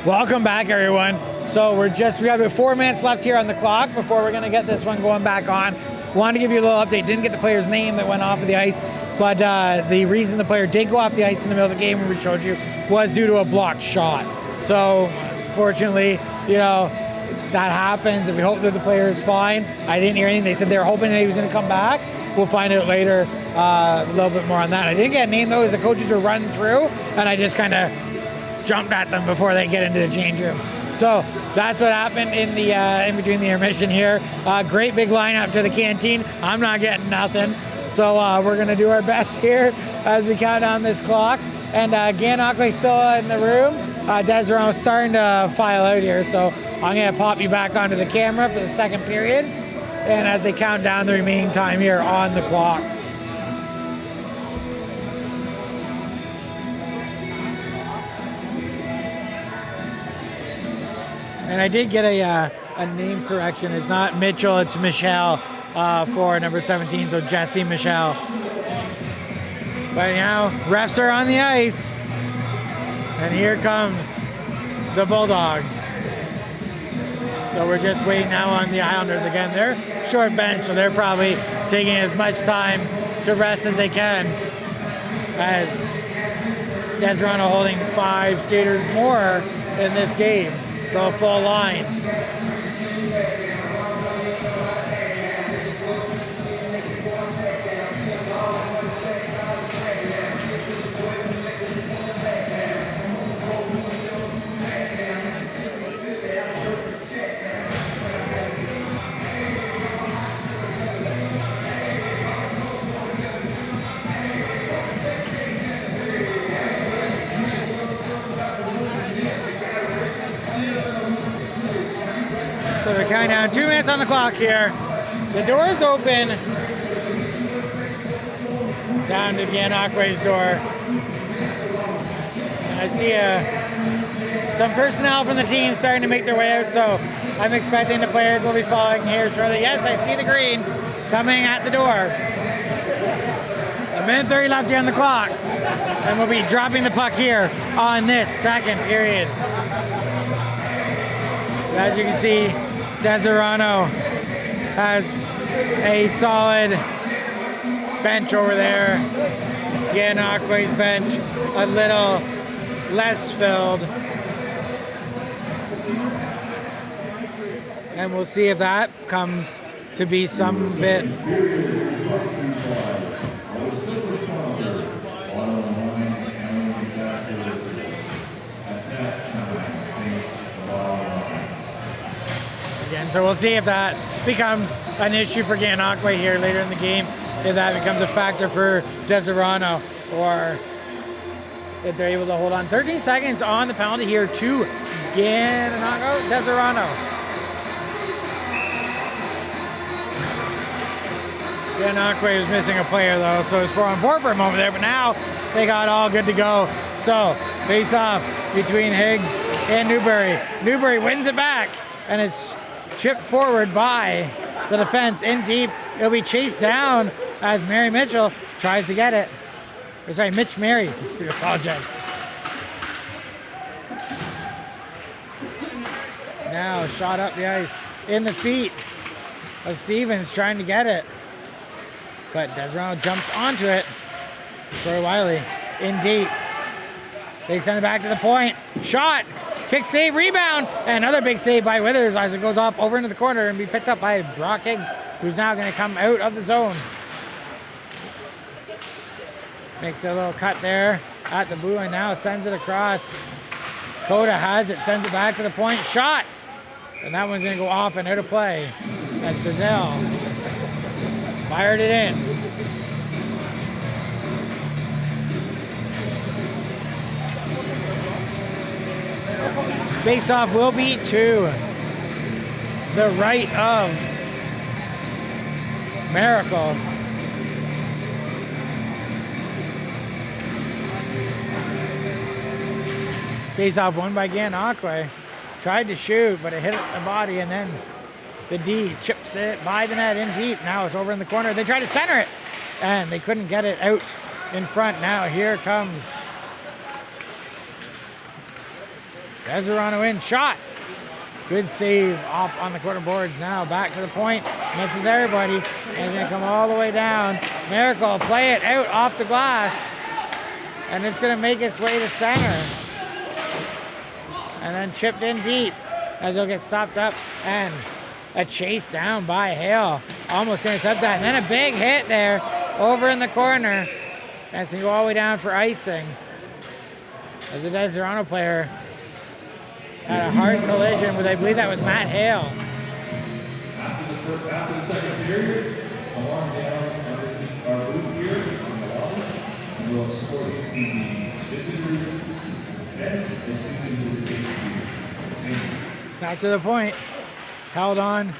C: Welcome back, everyone. So we got about 4 minutes left here on the clock before we're gonna get this one going back on. Wanted to give you a little update. Didn't get the player's name that went off of the ice, but the reason the player did go off the ice in the middle of the game when we showed you was due to a blocked shot. So fortunately, you know, that happens, and we hope that the player is fine. I didn't hear anything. They said they were hoping that he was gonna come back. We'll find out later a little bit more on that. I didn't get a name though, as the coaches were running through, and I just kind of jumped at them before they get into the change room. So that's what happened in the in between the intermission here. Great big lineup to the canteen. I'm not getting nothing, so we're gonna do our best here as we count down this clock. And Gananoque still in the room. Deseronto starting to file out here, so I'm gonna pop you back onto the camera for the second period, and as they count down the remaining time here on the clock. And I did get a name correction. It's not Mitchell, it's Michelle for number 17, so Jesse Michelle. But now, refs are on the ice. And here comes the Bulldogs. So we're just waiting now on the Islanders again. They're short bench, so they're probably taking as much time to rest as they can. As Deseronto holding 5 skaters more in this game. So a full line. So they're counting down 2 minutes on the clock here. The door is open. Down to Gananoque's door. And I see some personnel from the team starting to make their way out, so I'm expecting the players will be following here shortly. Yes, I see the green coming at the door. 1:30 left here on the clock. And we'll be dropping the puck here on this second period. As you can see, Deseronto has a solid bench over there. Gananoque's bench a little less filled. And we'll see if that comes to be some bit. So we'll see if that becomes an issue for Gananoque here later in the game, if that becomes a factor for Deseronto, or if they're able to hold on. 13 seconds on the penalty here to Deseronto. Gananoque was missing a player though, so it's 4-on-4 for a moment there, but now they got all good to go. So face off between Higgs and Newberry. Newberry wins it back, and it's chipped forward by the defense in deep. It'll be chased down as Mary Mitchell tries to get it. Or sorry, Mitch Mary. I apologize. Now shot up the ice in the feet of Stevens trying to get it. But Deseronto jumps onto it. Troy Wiley in deep. They send it back to the point. Shot. Kick save, rebound, and another big save by Withers as it goes up over into the corner and be picked up by Brock Higgs, who's now going to come out of the zone. Makes a little cut there at the blue line now, sends it across. Coda has it, sends it back to the point, shot! And that one's going to go off and out of play as Bazell fired it in. Face-off will be to the right of Miracle. Face-off won by Gananoque. Tried to shoot, but it hit the body, and then the D chips it by the net in deep. Now it's over in the corner. They try to center it, and they couldn't get it out in front. Now here comes Deseronto in, shot. Good save off on the corner boards. Now back to the point, misses everybody, and then come all the way down. Miracle, play it out off the glass, and it's gonna make its way to center. And then chipped in deep as it'll get stopped up, and a chase down by Hale. Almost intercept that, and then a big hit there over in the corner. And it's gonna go all the way down for icing. As the Deseronto player had a hard collision with, I believe that was Matt Hale.
B: After the second period, alarm down underneath our booth here on the wall, and we'll escort you to the visitor event. The students is
C: Back to the point, held on,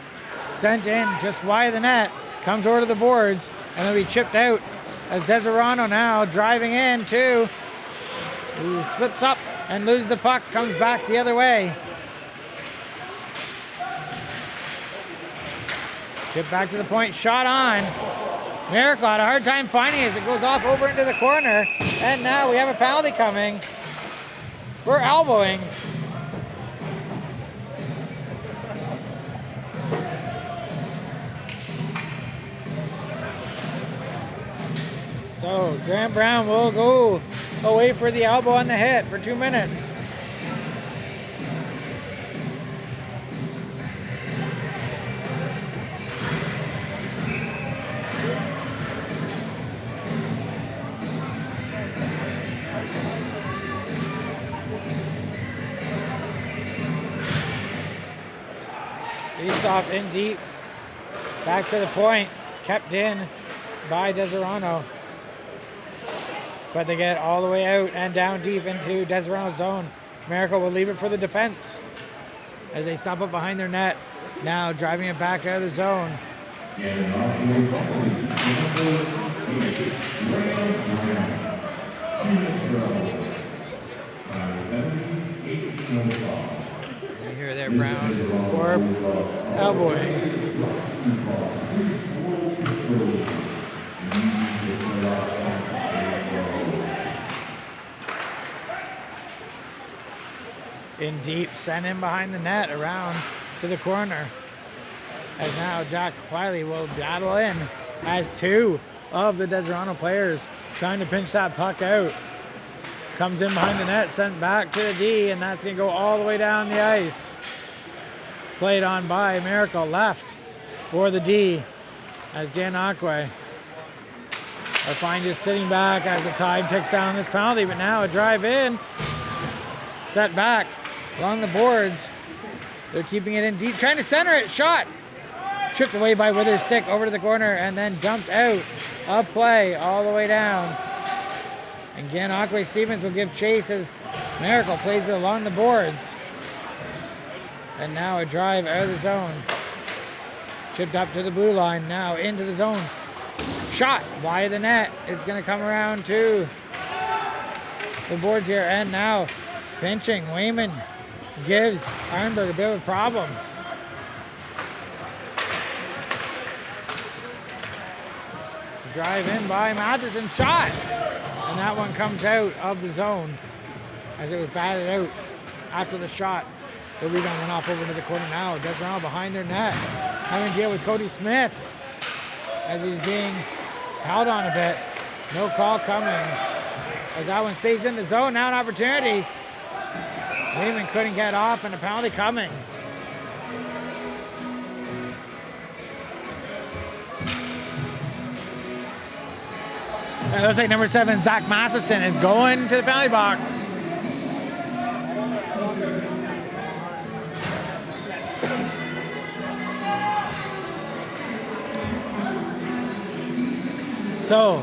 C: sent in just wide of the net, comes over to the boards, and then we chipped out as Deseronto now driving in too. He slips up and loses the puck, comes back the other way. Chip back to the point, shot on. Miracle had a hard time finding it as it goes off over into the corner. And now we have a penalty coming. We're elbowing. So Grant Brown will go away for the elbow on the hit for 2 minutes. Face off in deep. Back to the point. Kept in by Deseronto. But they get all the way out and down deep into Deseronto's zone. Miracle will leave it for the defense as they stop up behind their net. Now driving it back out of the zone. You hear there, Brown or elbowing. In deep, sent in behind the net, around to the corner. As now Jack Wiley will battle in as two of the Deseronto players trying to pinch that puck out. Comes in behind the net, sent back to the D, and that's going to go all the way down the ice. Played on by Miracle, left for the D as Gananoque. Our fine just sitting back as the Tide takes down this penalty, but now a drive in, set back along the boards. They're keeping it in deep, trying to center it, shot. Chipped away by Wither's stick over to the corner and then dumped out of play all the way down. And Gananoque Stevens will give chase as Miracle plays it along the boards. And now a drive out of the zone. Chipped up to the blue line, now into the zone. Shot wide of the net. It's going to come around to the boards here. And now pinching, Wayman gives Ironberg a bit of a problem. Drive in by Matheson, shot! And that one comes out of the zone as it was batted out after the shot. The rebound went off over to the corner now. Deseronto behind their net. Having to deal with Cody Smith as he's being held on a bit. No call coming as that one stays in the zone. Now an opportunity. Wayman couldn't get off and a penalty coming. It looks like number 7, Zach Masterson, is going to the penalty box. So,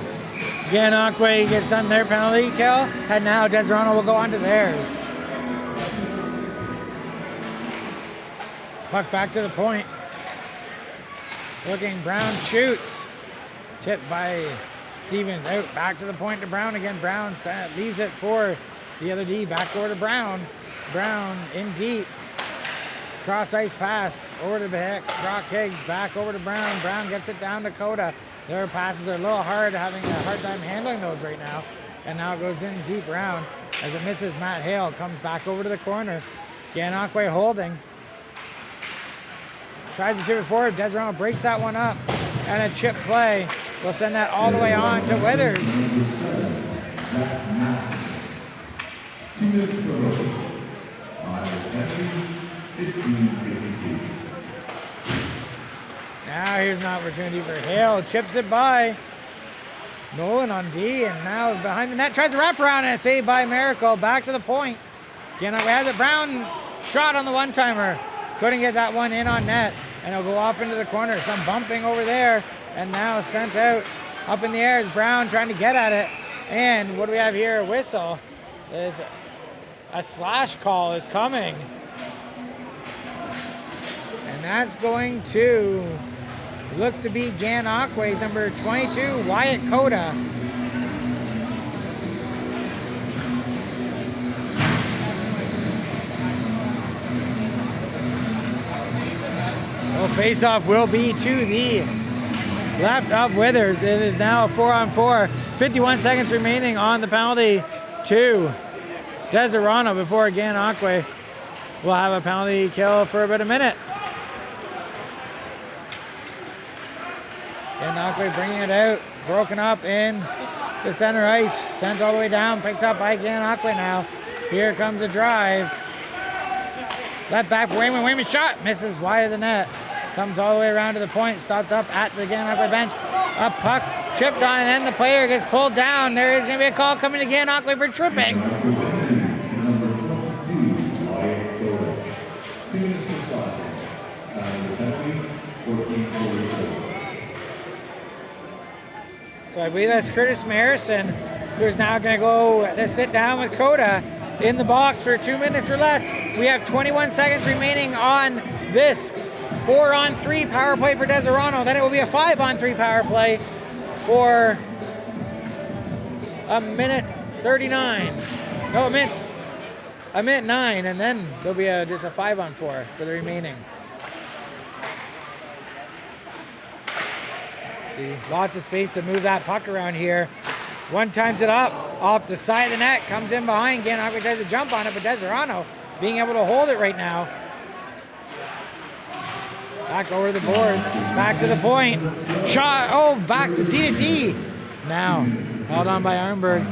C: Gananoque gets done their penalty kill, and now Deseronto will go on to theirs. Puck back to the point. Looking, Brown shoots. Tipped by Stevens, out back to the point to Brown again. Brown leaves it for the other D. Back over to Brown. Brown in deep. Cross ice pass over to Brock Higgs. Back over to Brown. Brown gets it down to Coda. Their passes are a little hard, having a hard time handling those right now. And now it goes in deep. Brown as it misses Matt Hale. Comes back over to the corner. Gananoque holding. Tries to chip it forward. Deseronto breaks that one up. And a chip play will send that all the way on to Withers. Now here's an opportunity for Hale. Chips it by Nolan on D, and now behind the net. Tries to wrap around and a save by Miracle. Back to the point. Gananoque has it. Brown shot on the one-timer. Couldn't get that one in on net, and it'll go off into the corner. Some bumping over there, and now sent out up in the air is Brown trying to get at it. And what do we have here? A whistle. Is a slash call is coming. And that's going to, looks to be Gananoque, number 22, Wyatt Coda. Well, face-off will be to the left of Withers. It is now a 4-on-4. 51 seconds remaining on the penalty to Deseronto before Gananoque will have a penalty kill for about a minute. Gananoque bringing it out, broken up in the center ice, sent all the way down, picked up by Gananoque now. Here comes the drive. Left back for Wayman. Wayman shot, misses wide of the net. Comes all the way around to the point, stopped up at the Gananoque bench. A puck chipped on, and then the player gets pulled down. There is going to be a call coming to Gananoque for tripping. So I believe that's Curtis Marison, who's now going to go to sit down with Coda in the box for 2 minutes or less. We have 21 seconds remaining on this 4-on-3 power play for Deseronto. Then it will be a 5-on-3 power play for a minute 39. No, a minute 9, and then there'll be just a 5-on-4 for the remaining. See, lots of space to move that puck around here. One times it up off the side of the net, comes in behind. Gananoque tries to jump on it, but Deseronto being able to hold it right now. Back over the boards, back to the point. Shot, oh, back to D. Now, held on by Arnberg,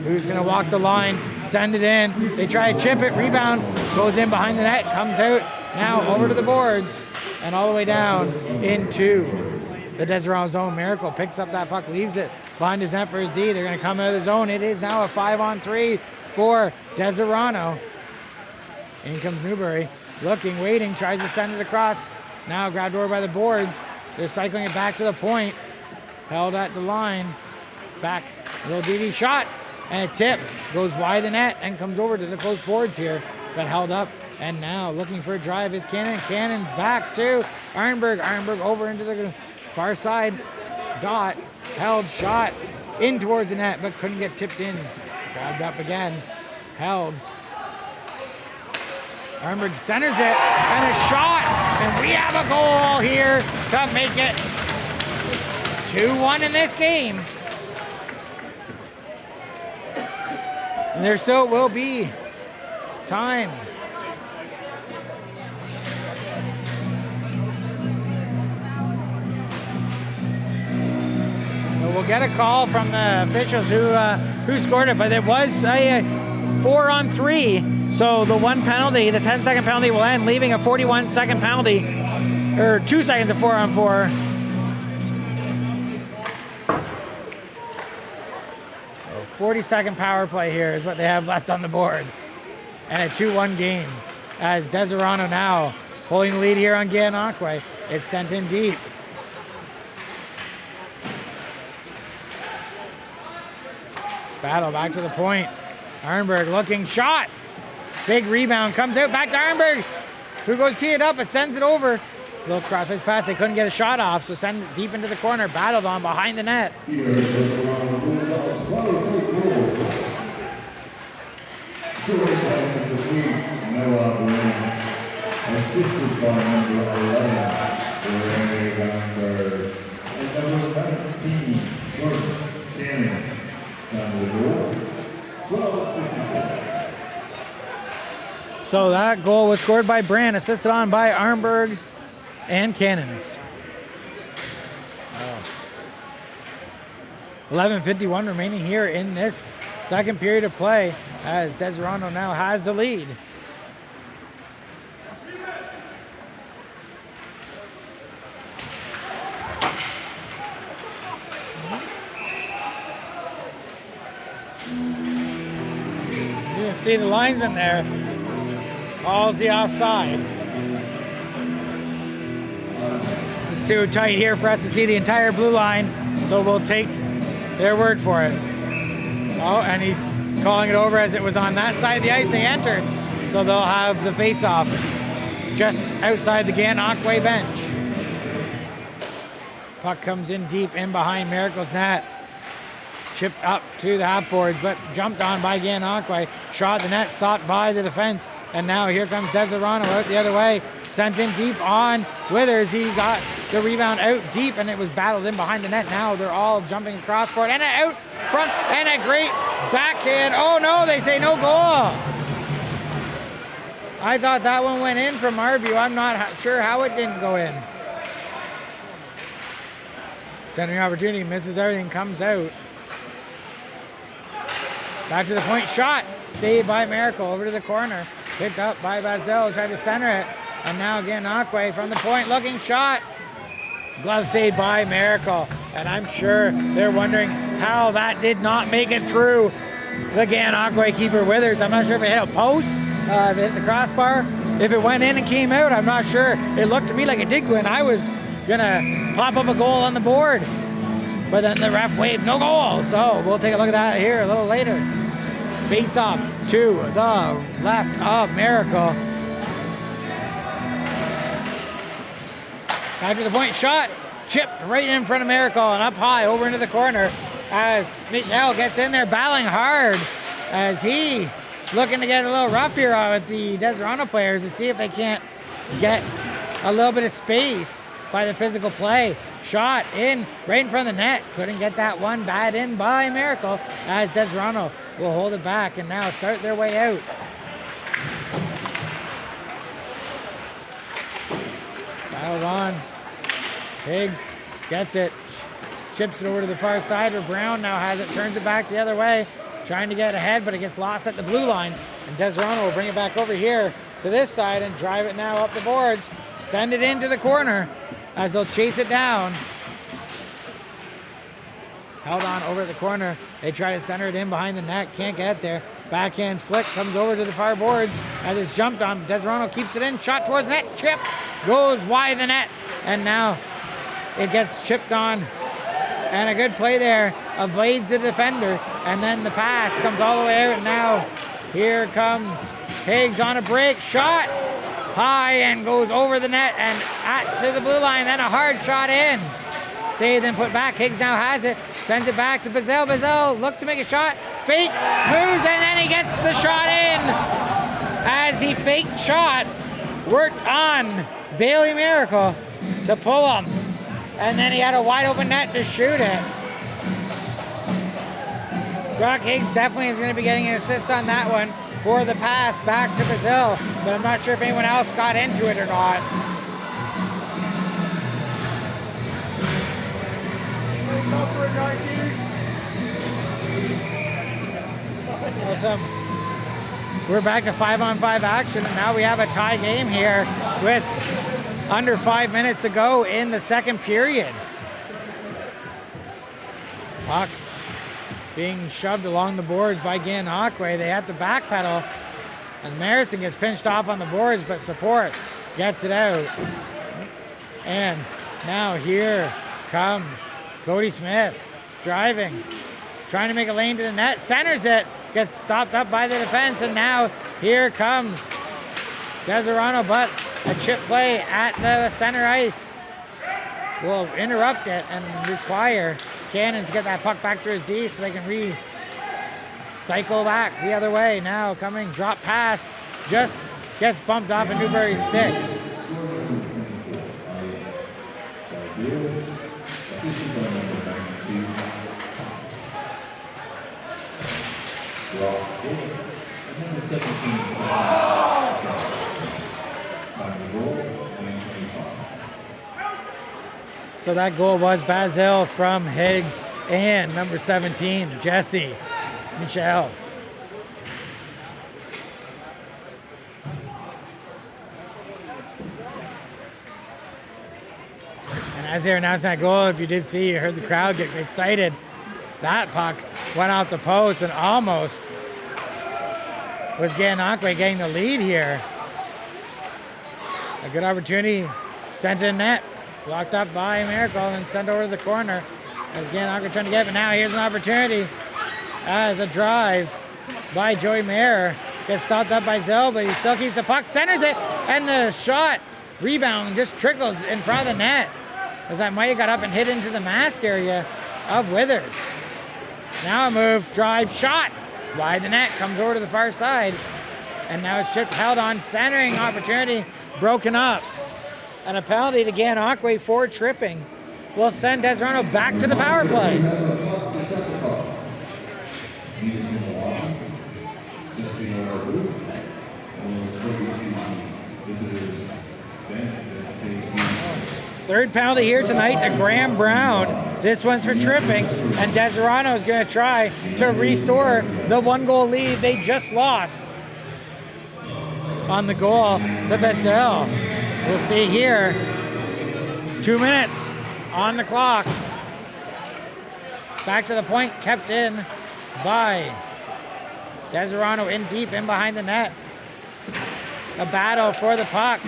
C: who's gonna walk the line, send it in. They try to chip it, rebound, goes in behind the net, comes out. Now over to the boards, and all the way down into the Deseronto zone. Miracle picks up that puck, leaves it behind his net for his D. They're gonna come out of the zone. It is now a 5-on-3 for Deseronto. In comes Newberry, looking, waiting, tries to send it across. Now grabbed over by the boards. They're cycling it back to the point. Held at the line. Back, little DD shot, and a tip. Goes wide of the net and comes over to the close boards here, but held up. And now looking for a drive is Cannon. Cannon's back to Arnberg. Arnberg over into the far side. Dot, held, shot in towards the net, but couldn't get tipped in. Grabbed up again, held. Arnberg centers it, and a shot, and we have a goal here to make it 2-1 in this game. And there still will be time. We'll get a call from the officials who scored it, but it was a 4-on-3. So the one penalty, the 10-second penalty will end, leaving a 41-second penalty, or 2 seconds of 4-on-4. 40-second power play here is what they have left on the board. And a 2-1 game as Deseronto now holding the lead here on Gananoque. It's sent in deep. Battle back to the point. Arnberg looking, shot. Big rebound, comes out, back to Arnberg, who goes tee it up, but sends it over. Little cross-ice pass, they couldn't get a shot off, so send it deep into the corner, battled on behind the net.
B: Assisted by number 11, Gananoque, and number 17, Jordan Cannon. Down the goal. 12:50.
C: So that goal was scored by Brand, assisted on by Armberg and Cannons. 11:51 remaining here in this second period of play as Deseronto now has the lead. You can see the linesman there calls the offside. This is too tight here for us to see the entire blue line, so we'll take their word for it. Oh, and he's calling it over as it was on that side of the ice they entered, so they'll have the face-off just outside the Gananoque bench. Puck comes in deep in behind Miracle's net. Chipped up to the half boards, but jumped on by Gananoque. Shot the net, stopped by the defense, and now here comes Deseronto out the other way. Sent in deep on Withers. He got the rebound out deep, and it was battled in behind the net. Now they're all jumping across for it, and out front, and a great backhand. Oh no, they say no goal. I thought that one went in from Arbu. I'm not sure how it didn't go in. Centering opportunity, misses everything, comes out. Back to the point, shot, saved by Miracle, over to the corner, picked up by Basile, tried to center it, and now Gananoque from the point, looking shot, glove saved by Miracle, and I'm sure they're wondering how that did not make it through the Gananoque keeper Withers. I'm not sure if it hit a post, if it hit the crossbar, if it went in and came out, I'm not sure. It looked to me like it did go in. I was gonna pop up a goal on the board, but then the ref waved no goal, so we'll take a look at that here a little later. Face off to the left of Miracle. Back to the point, shot, chipped right in front of Miracle and up high over into the corner as Michel gets in there battling hard as he looking to get a little rough here with the Deseronto players to see if they can't get a little bit of space by the physical play. Shot in right in front of the net. Couldn't get that one. Bad in by Miracle as Deseronto will hold it back and now start their way out. Battled on. Higgs gets it. Chips it over to the far side where Brown now has it. Turns it back the other way. Trying to get ahead, but it gets lost at the blue line. And Deseronto will bring it back over here to this side and drive it now up the boards. Send it into the corner as they'll chase it down. Held on over at the corner. They try to center it in behind the net. Can't get there. Backhand flick comes over to the far boards as it's jumped on. Deseronto keeps it in. Shot towards the net. Chip goes wide the net. And now it gets chipped on. And a good play there. Evades the defender. And then the pass comes all the way out. And now here comes Higgs on a break. Shot high and goes over the net and to the blue line. Then a hard shot in. Saved and put back. Higgs now has it. Sends it back to Basile. Basile looks to make a shot. Fake. Moves and then he gets the shot in. As he faked shot. Worked on Bailey Miracle to pull him. And then he had a wide open net to shoot it. Brock Higgs definitely is going to be getting an assist on that one for the pass back to Basile, but I'm not sure if anyone else got into it or not. Awesome. We're back to 5-on-5 action, and now we have a tie game here with under 5 minutes to go in the second period. Puck being shoved along the boards by Gananoque. They have to backpedal, and Marison gets pinched off on the boards, but support gets it out. And now here comes Cody Smith driving, trying to make a lane to the net, centers it, gets stopped up by the defense, and now here comes Deseronto, but a chip play at the center ice will interrupt it and require Cannon to get that puck back to his D so they can recycle back the other way. Now coming, drop pass, just gets bumped off of Newberry's stick. So that goal was Basil from Higgs and number 17, Jesse Michelle. And as they were announcing that goal, if you did see, you heard the crowd get excited. That puck went out the post and almost was Gananoque getting the lead here. A good opportunity, sent in net, blocked up by Miracle and sent over to the corner as Gananoque trying to get it. But now here's an opportunity as a drive by Joey Mayer. Gets stopped up by Zell, but he still keeps the puck, centers it, and the shot rebound just trickles in front of the net as that might have got up and hit into the mask area of Withers. Now a move, drive, shot, wide the net, comes over to the far side, and now it's chipped, held on, centering opportunity, broken up. And a penalty to Gananoque for tripping will send Deseronto back to the power play. Third penalty here tonight to Graham Brown. This one's for tripping, and Deseronto is going to try to restore the 1-goal lead they just lost on the goal to Bessel. We'll see here. 2 minutes on the clock. Back to the point, kept in by Deseronto in deep, in behind the net. A battle for the puck.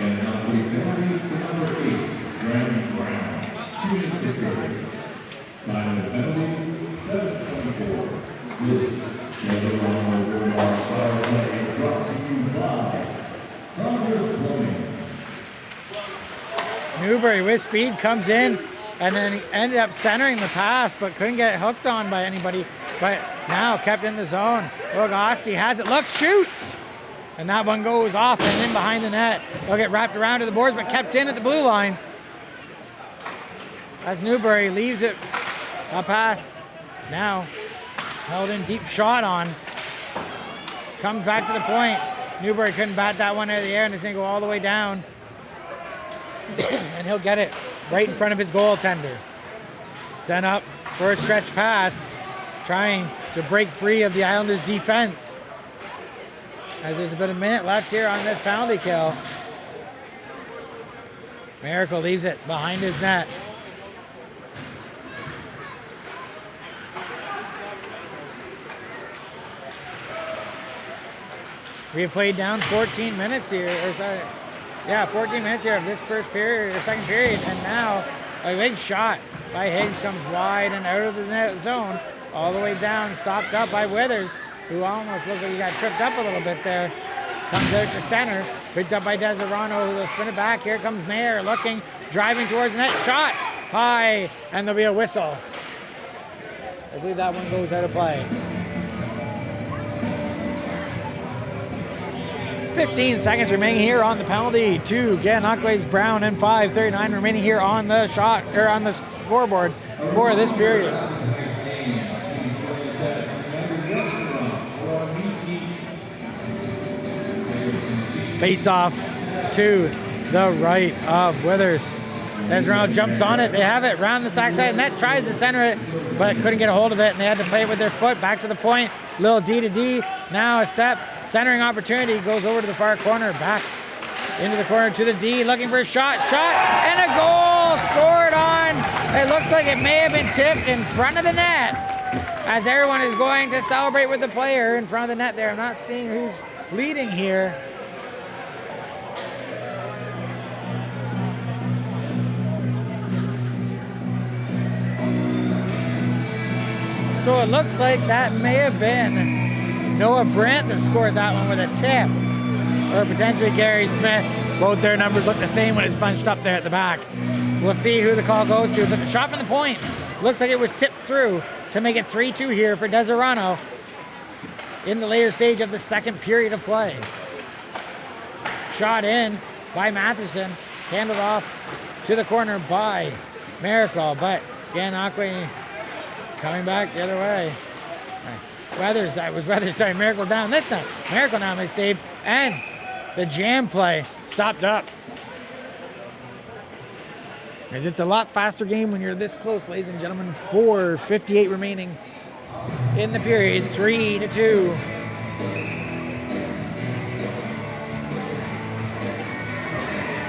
C: Newbury with speed comes in, and then he ended up centering the pass, but couldn't get it hooked on by anybody. But now kept in the zone. Rogoski has it, look, shoots! And that one goes off and in behind the net. They'll get wrapped around to the boards, but kept in at the blue line. As Newbury leaves it, a pass. Now, held in, deep shot on. Comes back to the point. Newbury couldn't bat that one out of the air, and it's going to go all the way down. And he'll get it right in front of his goaltender. Sent up for a stretch pass, trying to break free of the Islanders' defense. As there's about a minute left here on this penalty kill. Miracle leaves it behind his net. We have played down 14 minutes here, 14 minutes here of this first period, or second period, and now a big shot by Higgs comes wide and out of the net zone, all the way down, stopped up by Withers, who almost looks like he got tripped up a little bit there. Comes out to center, picked up by Deseronto, who will spin it back. Here comes Mayer looking, driving towards the net, shot high, and there'll be a whistle. I believe that one goes out of play. 15 seconds remaining here on the penalty to Gananoque's Brown, and 5:39 remaining here on the shot, or on the scoreboard for this period. Face off to the right of Withers. Deseronto jumps on it. They have it round the sack side net, tries to center it, but couldn't get a hold of it, and they had to play it with their foot. Back to the point, little D to D. Now a step, centering opportunity, goes over to the far corner, back into the corner to the D, looking for a shot, and a goal scored on. It looks like it may have been tipped in front of the net, as everyone is going to celebrate with the player in front of the net there. I'm not seeing who's leading here. So it looks like that may have been Noah Brandt that scored that one with a tip. Or potentially Gary Smith. Both their numbers look the same when it's bunched up there at the back. We'll see who the call goes to. But the shot from the point looks like it was tipped through to make it 3-2 here for Deseronto in the later stage of the second period of play. Shot in by Matheson. Handled off to the corner by Miracle. But Gananoque coming back the other way. Miracle down this time. Miracle now makes save, and the jam play stopped up Because it's a lot faster game when you're this close, ladies and gentlemen. 4:58 remaining in the period, 3-2.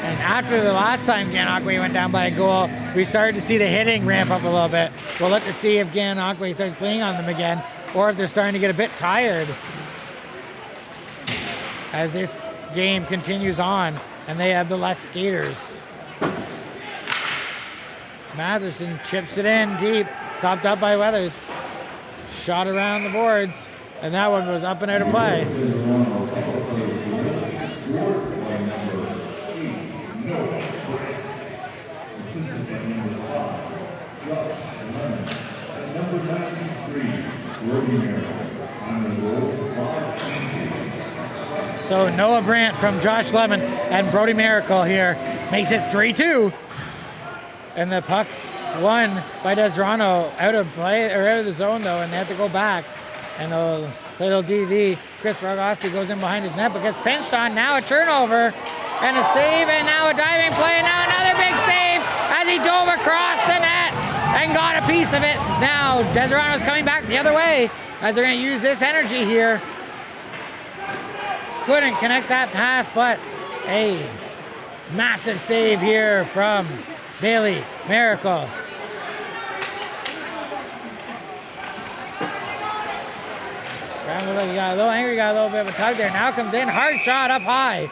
C: And after the last time Gananoque went down by a goal, we started to see the hitting ramp up a little bit. We'll look to see if Gananoque starts leaning on them again, or if they're starting to get a bit tired as this game continues on and they have the less skaters. Matherson chips it in deep, stopped up by Weathers. Shot around the boards, and that one goes up and out of play. So Noah Brandt from Josh Lemon and Brody Miracle here makes it 3-2. And the puck won by Deseronto out of play or out of the zone though, and they have to go back. And they'll play a little DD. Chris Rogossi goes in behind his net but gets pinched on. Now a turnover and a save, and now a diving play, and now another big save as he dove across the net and got a piece of it. Now Deseronto's coming back the other way as they're going to use this energy here. Couldn't connect that pass, but a massive save here from Bailey Miracle. He got a little angry, got a little bit of a tug there. Now comes in, hard shot up high.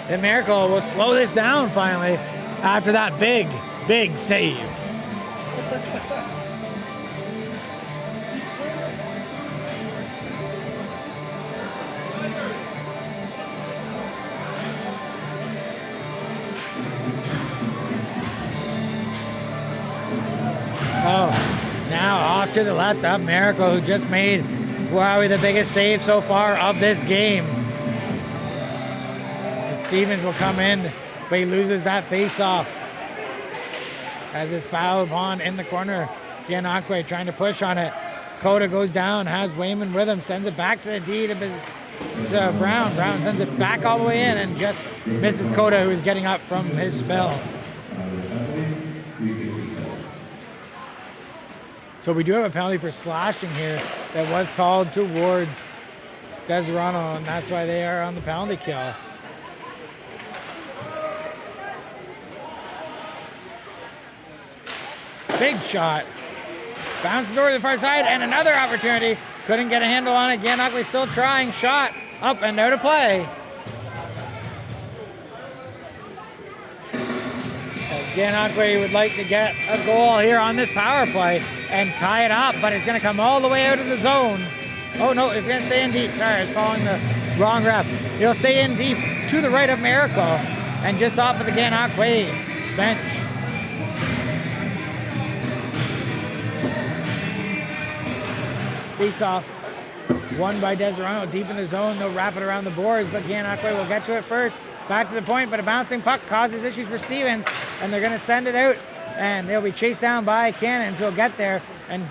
C: The Miracle will slow this down finally after that big, big save. Oh, now off to the left of Miracle, who just made probably the biggest save so far of this game. And Stevens will come in, but he loses that face-off as it's fouled upon in the corner. Gananoque trying to push on it. Coda goes down, has Wayman with him, sends it back to the D to Brown. Brown sends it back all the way in and just misses Coda, who is getting up from his spell. So we do have a penalty for slashing here that was called towards Deseronto, and that's why they are on the penalty kill. Big shot. Bounces over to the far side, and another opportunity. Couldn't get a handle on it. Gananoque still trying. Shot up and out of play. Gananoque would like to get a goal here on this power play and tie it up, but it's going to come all the way out of the zone. Oh no, it's going to stay in deep. Sorry, I was following the wrong rep. It'll stay in deep to the right of Miracle and just off of the Gananoque bench. Face off. Won by Deseronto deep in the zone. They'll wrap it around the boards, but Gananoque will get to it first. Back to the point, but a bouncing puck causes issues for Stevens, and they're going to send it out, and they'll be chased down by Cannons, who'll get there, and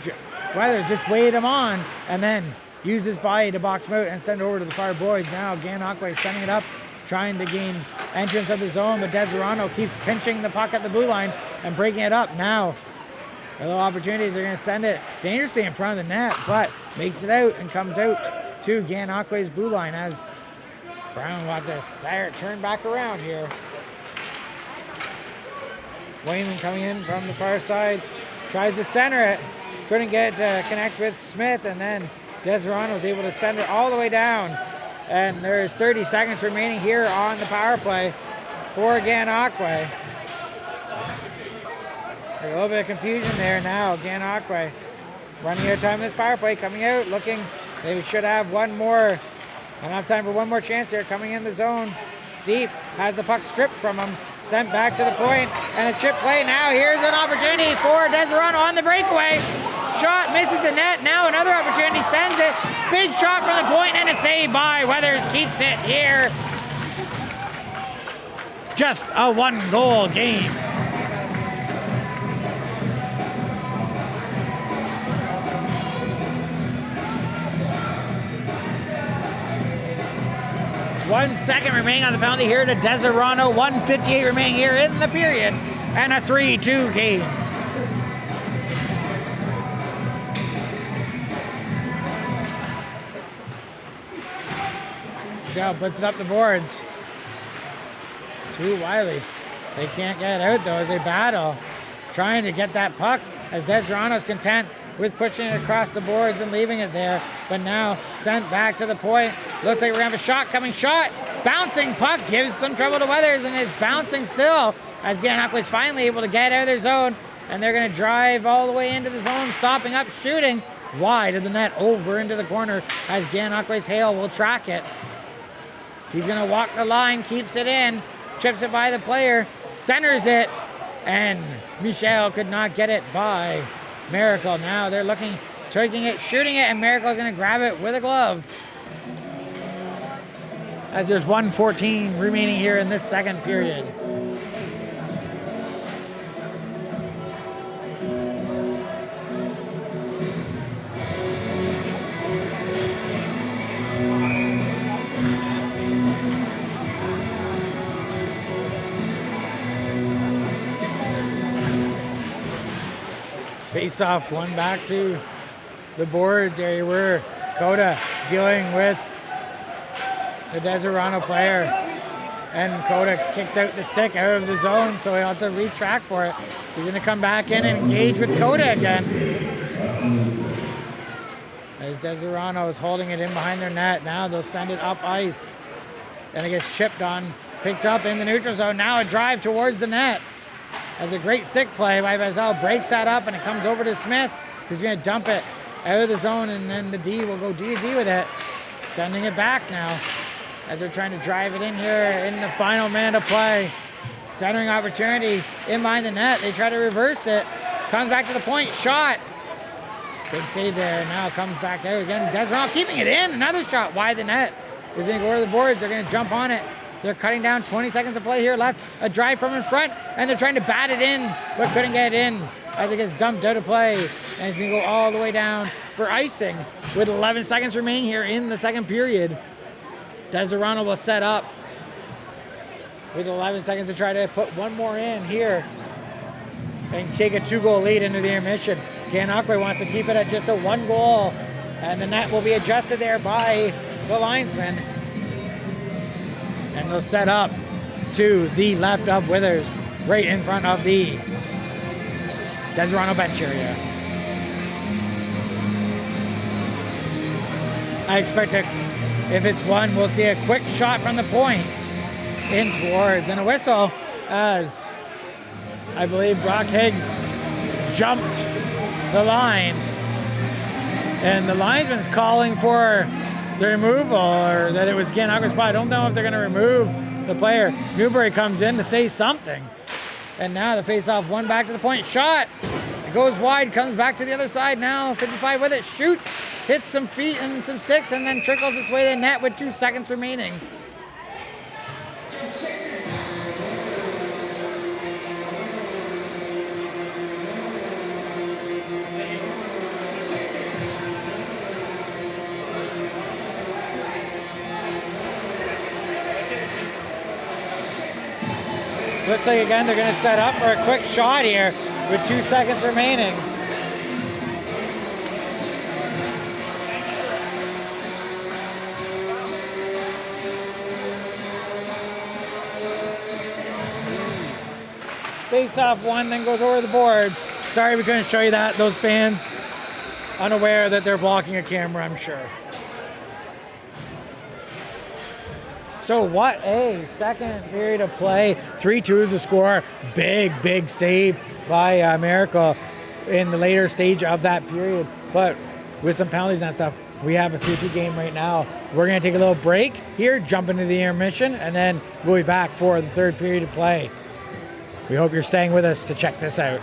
C: Weathers just wade him on, and then use his body to box him out and send it over to the far boards. Now Gananoque sending it up, trying to gain entrance of the zone, but Deseronto keeps pinching the puck at the blue line and breaking it up. Now, a little opportunities, they're going to send it dangerously in front of the net, but makes it out and comes out to Gananoque's blue line as Brown will have to turn back around here. Wayman coming in from the far side, tries to center it, couldn't get it to connect with Smith, and then Deseronto was able to send it all the way down. And there's 30 seconds remaining here on the power play for Gananoque. A little bit of confusion there now. Gananoque running out of time in this power play, coming out, looking, they should have enough time for one more chance here. Coming in the zone deep, has the puck stripped from him, sent back to the point, and a chip play. Now here's an opportunity for Deseronto on the breakaway. Shot misses the net. Now another opportunity, sends it. Big shot from the point and a save by Weathers keeps it here. Just a one-goal game.1 second remaining on the penalty here to Deseronto. 1:58 remaining here in the period. and a 3-2 game. Joe puts it up the boards. Too wily. They can't get it out though as they battle. Trying to get that puck as Deseronto's content with pushing it across the boards and leaving it there. But now sent back to the point. Looks like we're gonna have a shot coming. Shot! Bouncing puck gives some trouble to Weathers and it's bouncing still as Gananoque was finally able to get out of their zone. And they're gonna drive all the way into the zone, stopping up, shooting wide of the net over into the corner as Gananoque's Hale will track it. He's gonna walk the line, keeps it in, chips it by the player, centers it, and Michel could not get it by Miracle. Now they're looking, taking it, shooting it, and Miracle's gonna grab it with a glove. As there's 1:14 remaining here in this second period. Face off, one back to the boards area where Coda dealing with the Deseronto player. And Coda kicks out the stick out of the zone, so he'll have to retrack for it. He's gonna come back in and engage with Coda again. As Deseronto is holding it in behind their net. Now they'll send it up ice. Then it gets chipped on, picked up in the neutral zone. Now a drive towards the net. As a great stick play by Bazel, breaks that up and it comes over to Smith, who's gonna dump it out of the zone, and then the D will go D-D with it. Sending it back now as they're trying to drive it in here in the final minute of play. Centering opportunity in behind the net. They try to reverse it. Comes back to the point, shot. Big save there, now comes back out again. Deseronto keeping it in, another shot wide the net. Is gonna go to the boards, they're gonna jump on it. They're cutting down, 20 seconds of play here left. A drive from in front, and they're trying to bat it in, but couldn't get it in as it gets dumped out of play. And it's gonna go all the way down for icing with 11 seconds remaining here in the second period. Deseronto will set up with 11 seconds to try to put one more in here and take a 2-goal lead into the intermission. Gananoque wants to keep it at just a 1 goal, and the net will be adjusted there by the linesman. And they'll set up to the left of Withers, right in front of the Deseronto bench area. I expect that if it's one, we'll see a quick shot from the point in towards, and a whistle as I believe Brock Higgs jumped the line. And the linesman's calling for the removal, or that it was Gananoque's spot. I don't know if they're going to remove the player. Newbury comes in to say something. And now the face-off, one back to the point, shot. It goes wide, comes back to the other side now. 55 with it, shoots, hits some feet and some sticks, and then trickles its way to the net with 2 seconds remaining. Looks like again they're going to set up for a quick shot here with 2 seconds remaining. Face off one, then goes over the boards. Sorry we couldn't show you that. Those fans unaware that they're blocking a camera, I'm sure. So what a second period of play. 3-2 is the score. Big save by Miracle in the later stage of that period. But with some penalties and stuff, we have a 3-2 game right now. We're going to take a little break here, jump into the intermission, and then we'll be back for the third period of play. We hope you're staying with us to check this out.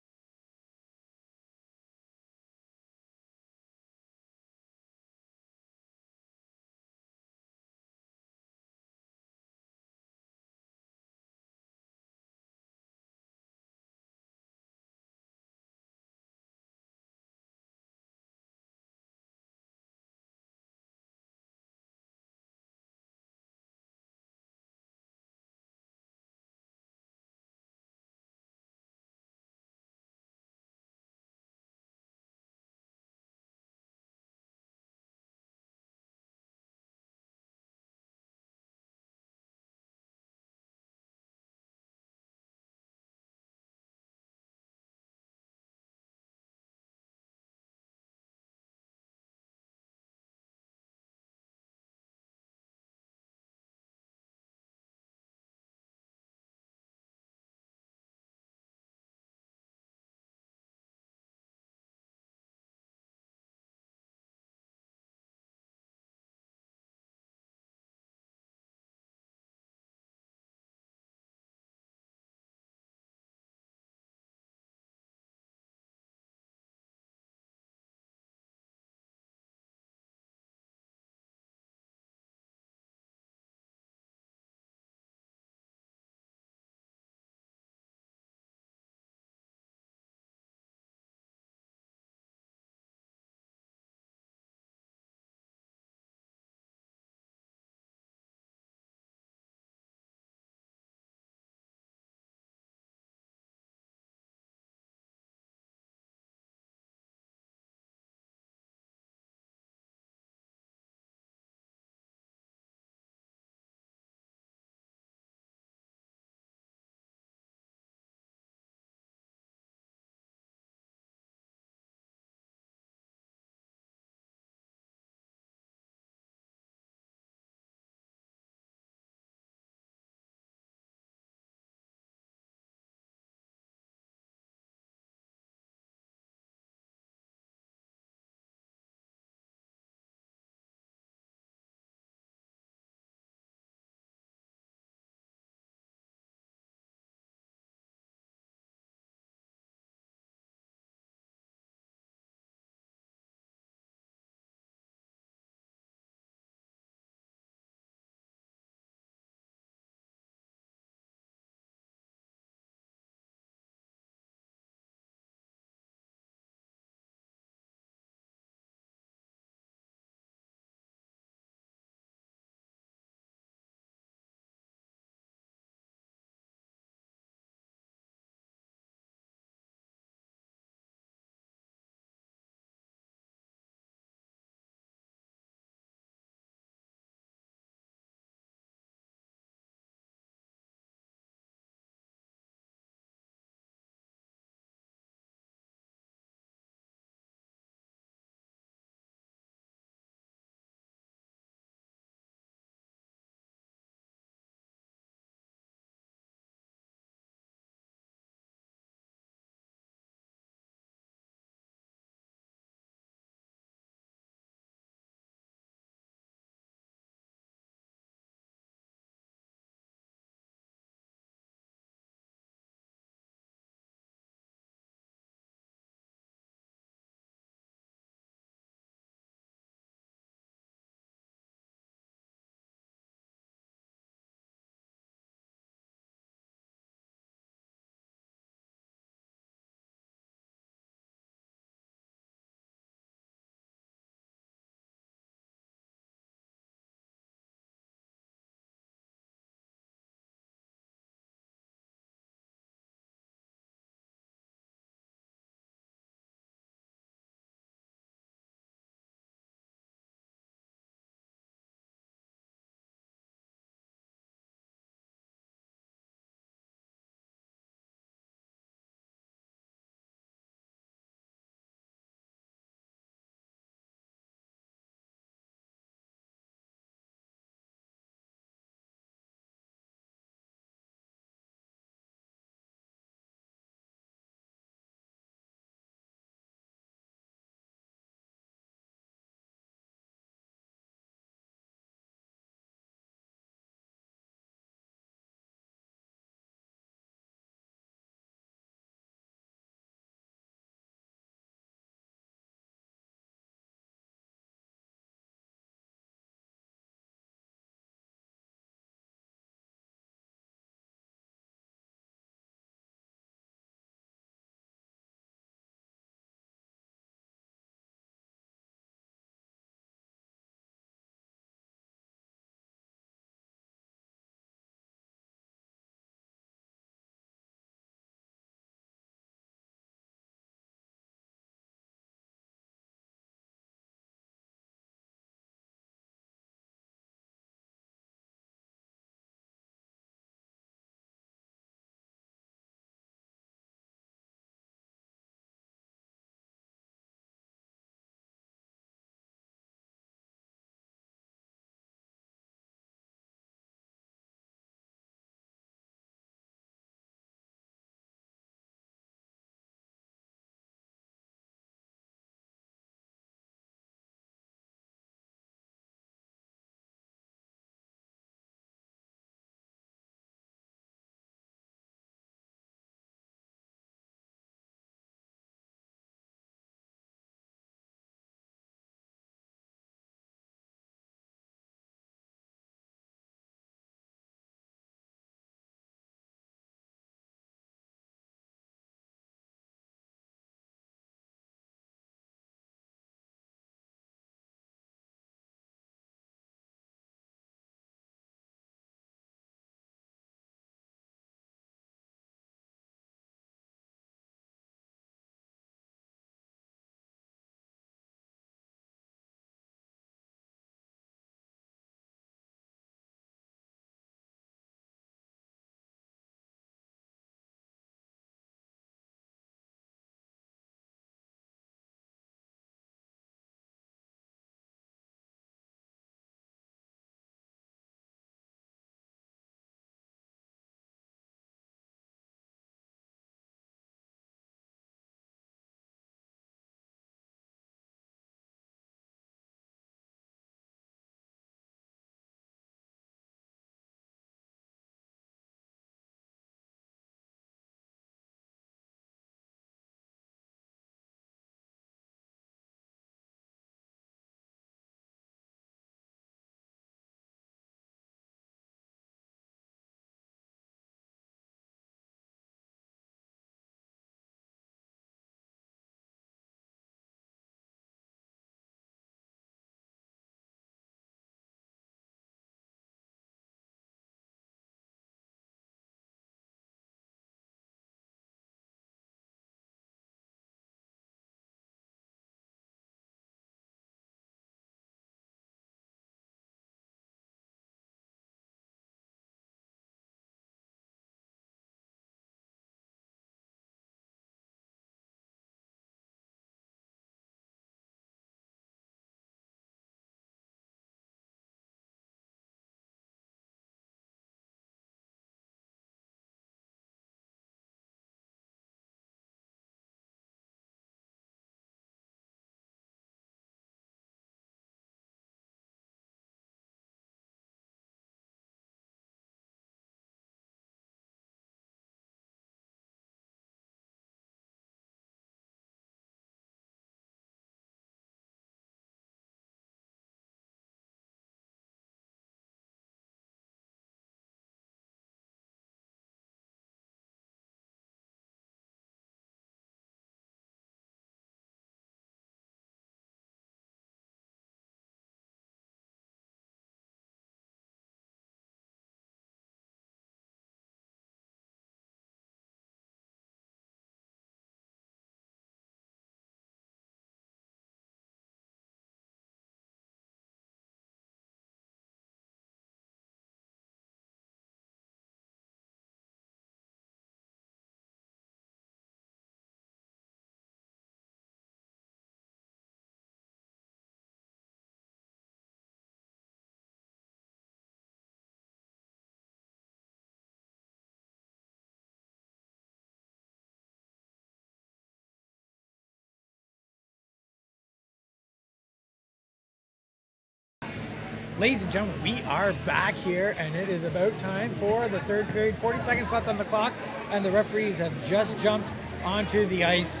C: Ladies and gentlemen, we are back here, and it is about time for the third period. 40 seconds left on the clock, and the referees have just jumped onto the ice.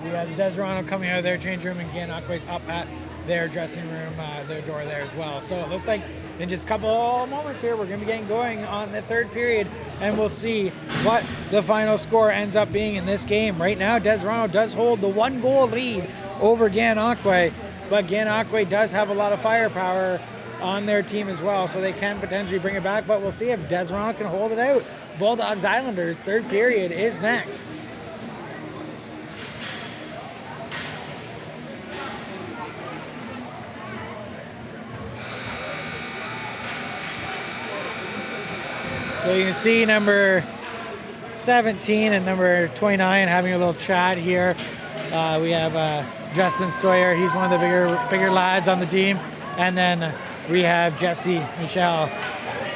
C: We have Deseronto coming out of their change room, and Gananoque's up at their dressing room, their door there as well. So it looks like in just a couple moments here, we're going to be getting going on the third period, and we'll see what the final score ends up being in this game. Right now, Deseronto does hold the 1-goal lead over Gananoque, but Gananoque does have a lot of firepower on their team as well, so they can potentially bring it back, but we'll see if Deseronto can hold it out. Bulldogs Islanders, third period is next. So you can see number 17 and number 29 having a little chat here. We have Justin Sawyer, he's one of the bigger lads on the team, and then we have Jesse Michel,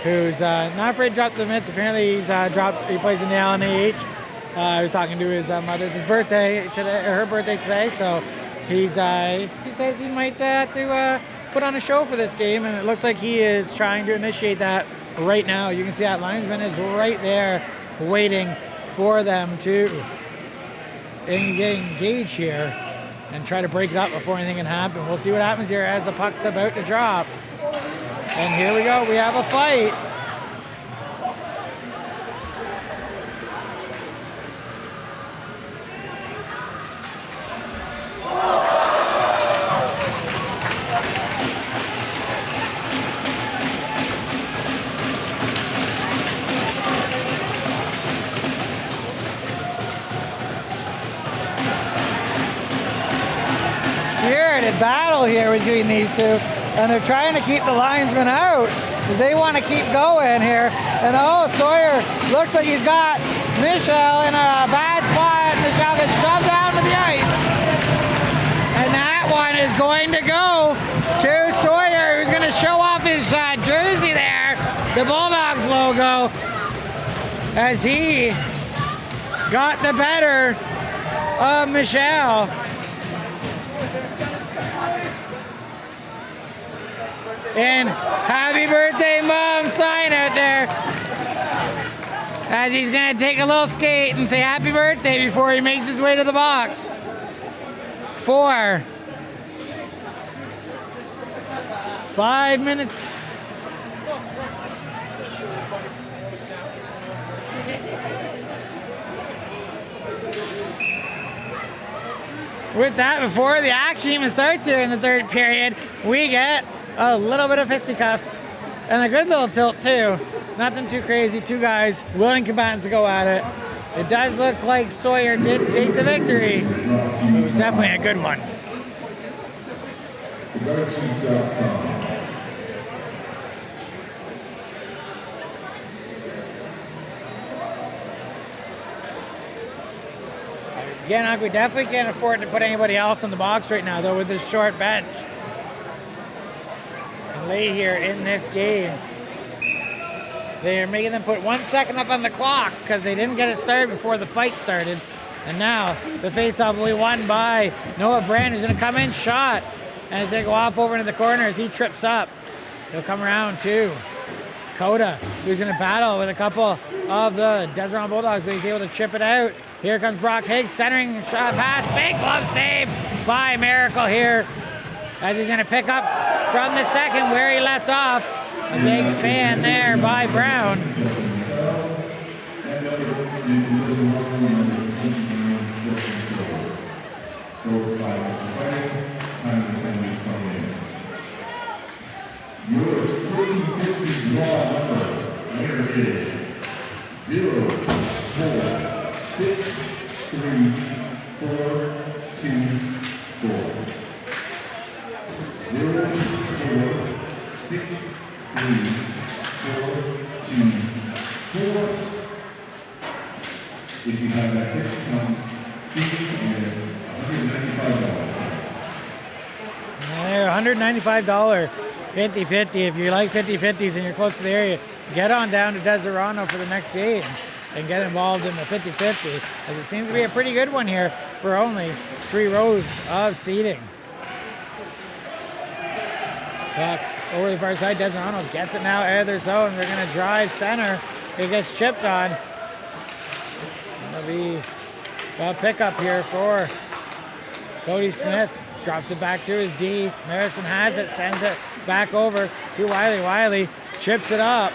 C: who's not afraid to drop the mitts. Apparently he plays in the LNAH. I was talking to his mother. It's his birthday today, or her birthday today, so he says he might have to put on a show for this game, and it looks like he is trying to initiate that right now. You can see that linesman is right there waiting for them to engage here and try to break it up before anything can happen. We'll see what happens here as the puck's about to drop. And here we go, we have a fight. Spirited battle here between these two. And they're trying to keep the linesman out because they want to keep going here. And oh, Sawyer looks like he's got Michel in a bad spot. Michel gets shoved down to the ice. And that one is going to go to Sawyer, who's going to show off his jersey there, the Bulldogs logo, as he got the better of Michel. And happy birthday, Mom sign out there as he's going to take a little skate and say happy birthday before he makes his way to the box. 5 minutes. With that, before the action even starts here in the third period, we get a little bit of fisticuffs and a good little tilt too. Nothing too crazy. Two guys, willing combatants to go at it. It does look like Sawyer did take the victory. It was definitely a good one. Again, we definitely can't afford to put anybody else in the box right now, though, with this short bench. Late here in this game, they are making them put 1 second up on the clock because they didn't get it started before the fight started. And now the faceoff will be won by Noah Brand, who's going to come in shot as they go off over into the corner as he trips up. He'll come around to Coda, who's going to battle with a couple of the Deseronto Bulldogs, but he's able to chip it out. Here comes Brock Higgs, centering shot pass, big glove save by Miracle here, as he's going to pick up from the second where he left off. A big fan there by Brown.
B: Your 40-50 draw number, here is 0, 4, 6, 3, 4, 2, 4. 0, 4, 6, 3, 4, 2, 4. If you have that ticket, come see me, and it's $195.
C: There, $195 50-50. If you like 50-50s and you're close to the area, get on down to Deseronto for the next game and get involved in the 50-50, as it seems to be a pretty good one here for only 3 rows of seating. Puck over the far side. Deseronto gets it now out of their zone. They're going to drive center. It gets chipped on. It'll be a pickup here for Cody Smith. Drops it back to his D. Marison has it, sends it back over to Wiley. Wiley chips it up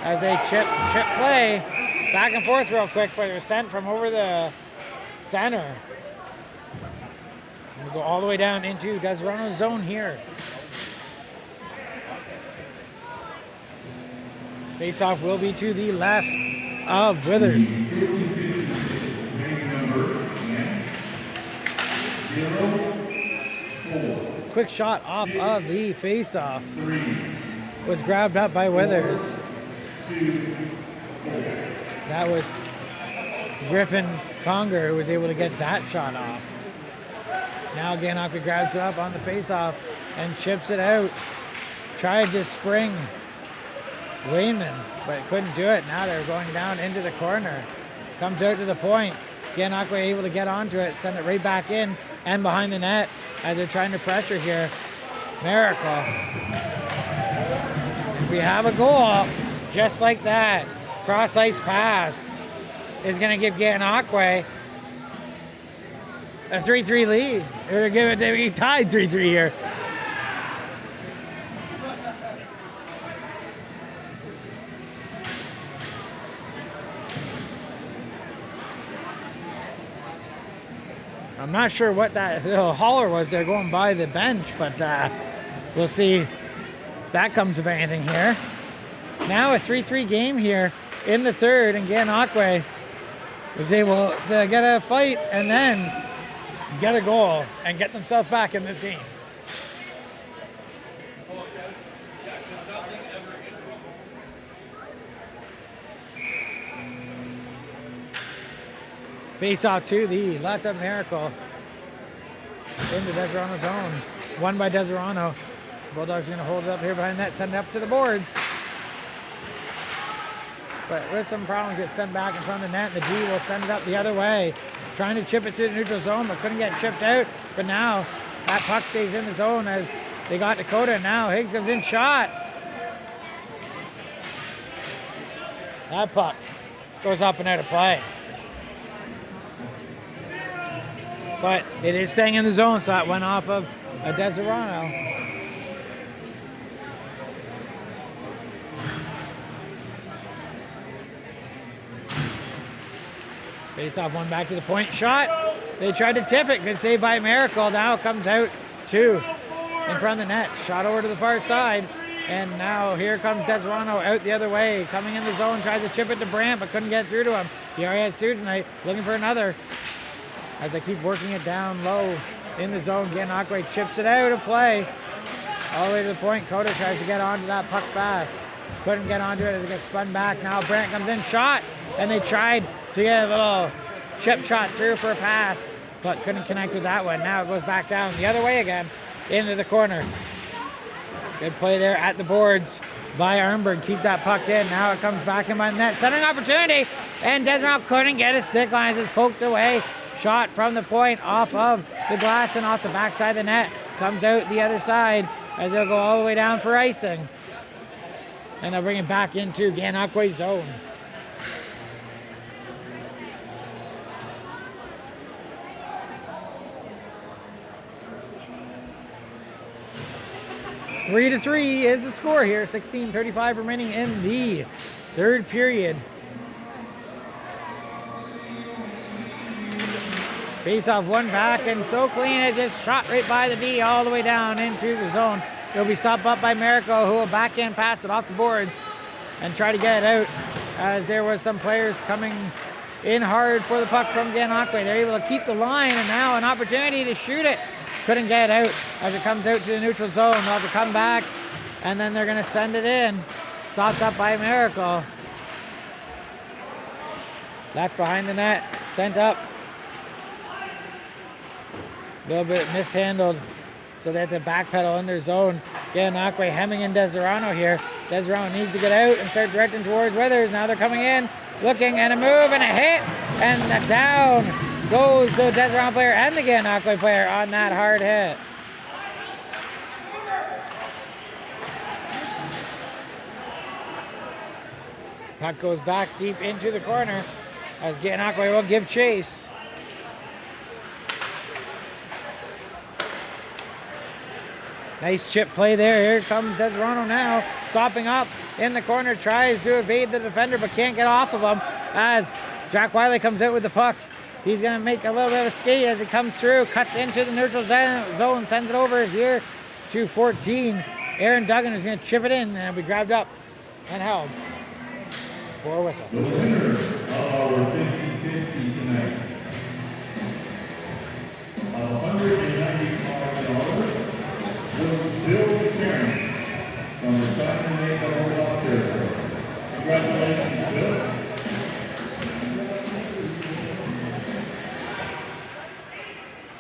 C: as a chip play. Back and forth real quick, but it was sent from over the center. We'll go all the way down into Deseronto's zone here. Face-off will be to the left of Withers. Quick shot off of the face-off. Was grabbed up by Withers. That was Griffin Conger who was able to get that shot off. Now Gananoque grabs it up on the face-off and chips it out. Tried to spring Wayman, but couldn't do it. Now they're going down into the corner. Comes out to the point. Gananoque able to get onto it, send it right back in and behind the net as they're trying to pressure here. Miracle. If we have a goal, just like that, cross-ice pass is going to give Gananoque a 3-3 lead. Or give it to be tied 3-3 here. I'm not sure what that little holler was there going by the bench, but we'll see if that comes of anything here. Now a 3-3 game here in the third, and Gananoque was able to get a fight and then get a goal and get themselves back in this game. Face off to the left of Miracle into Deseronto's zone. Won by Deseronto. Bulldogs are going to hold it up here behind that, send it up to the boards. But with some problems, it's sent back in front of the net. The D will send it up the other way. Trying to chip it through the neutral zone, but couldn't get chipped out. But now that puck stays in the zone as they got Dakota. And now Higgs comes in, shot. That puck goes up and out of play. But it is staying in the zone, so that went off of a Deseronto. Face off, one back to the point, shot. They tried to tip it, good save by Miracle. Now it comes out two in front of the net. Shot over to the far side. And now here comes Deseronto out the other way. Coming in the zone, tries to chip it to Brandt, but couldn't get through to him. He already has two tonight, looking for another. As they keep working it down low in the zone, Gananoque chips it out of play. All the way to the point. Coda tries to get onto that puck fast. Couldn't get onto it as it gets spun back. Now Brandt comes in, shot. And they tried to get a little chip shot through for a pass, but couldn't connect with that one. Now it goes back down the other way again into the corner. Good play there at the boards by Arnberg. Keep that puck in. Now it comes back in by the net. Centering opportunity. And Deseronto couldn't get his stick line as it's poked away. Shot from the point off of the glass and off the backside of the net. Comes out the other side as they'll go all the way down for icing. And they'll bring it back into Gananoque's zone. Three to three is the score here. 16:35 remaining in the third period. Face off, one back, and so clean it just shot right by the D all the way down into the zone. It'll be stopped up by Miracle, who will backhand pass it off the boards and try to get it out as there was some players coming in hard for the puck from Gananoque. They're able to keep the line, and now an opportunity to shoot it. Couldn't get it out as it comes out to the neutral zone. They'll have to come back, and then they're going to send it in. Stopped up by Miracle. Left behind the net, sent up. A little bit mishandled, so they have to backpedal in their zone. Gananoque hemming in Deseronto here. Deseronto needs to get out and start directing towards Withers. Now they're coming in, looking, and a move, and a hit, and down goes the Deseronto player and the Gananoque player on that hard hit. Puck goes back deep into the corner as Gananoque will give chase. Nice chip play there. Here comes Deseronto now, stopping up in the corner, tries to evade the defender but can't get off of him as Jack Wiley comes out with the puck. He's going to make a little bit of a skate as it comes through, cuts into the neutral zone, sends it over here to 14. Aaron Duggan is going to chip it in and it'll be grabbed up and held for a whistle.
B: The winner of our 50-50 tonight of $195 was Bill Karen from the Simon Lake of Territory. Congratulations, Bill.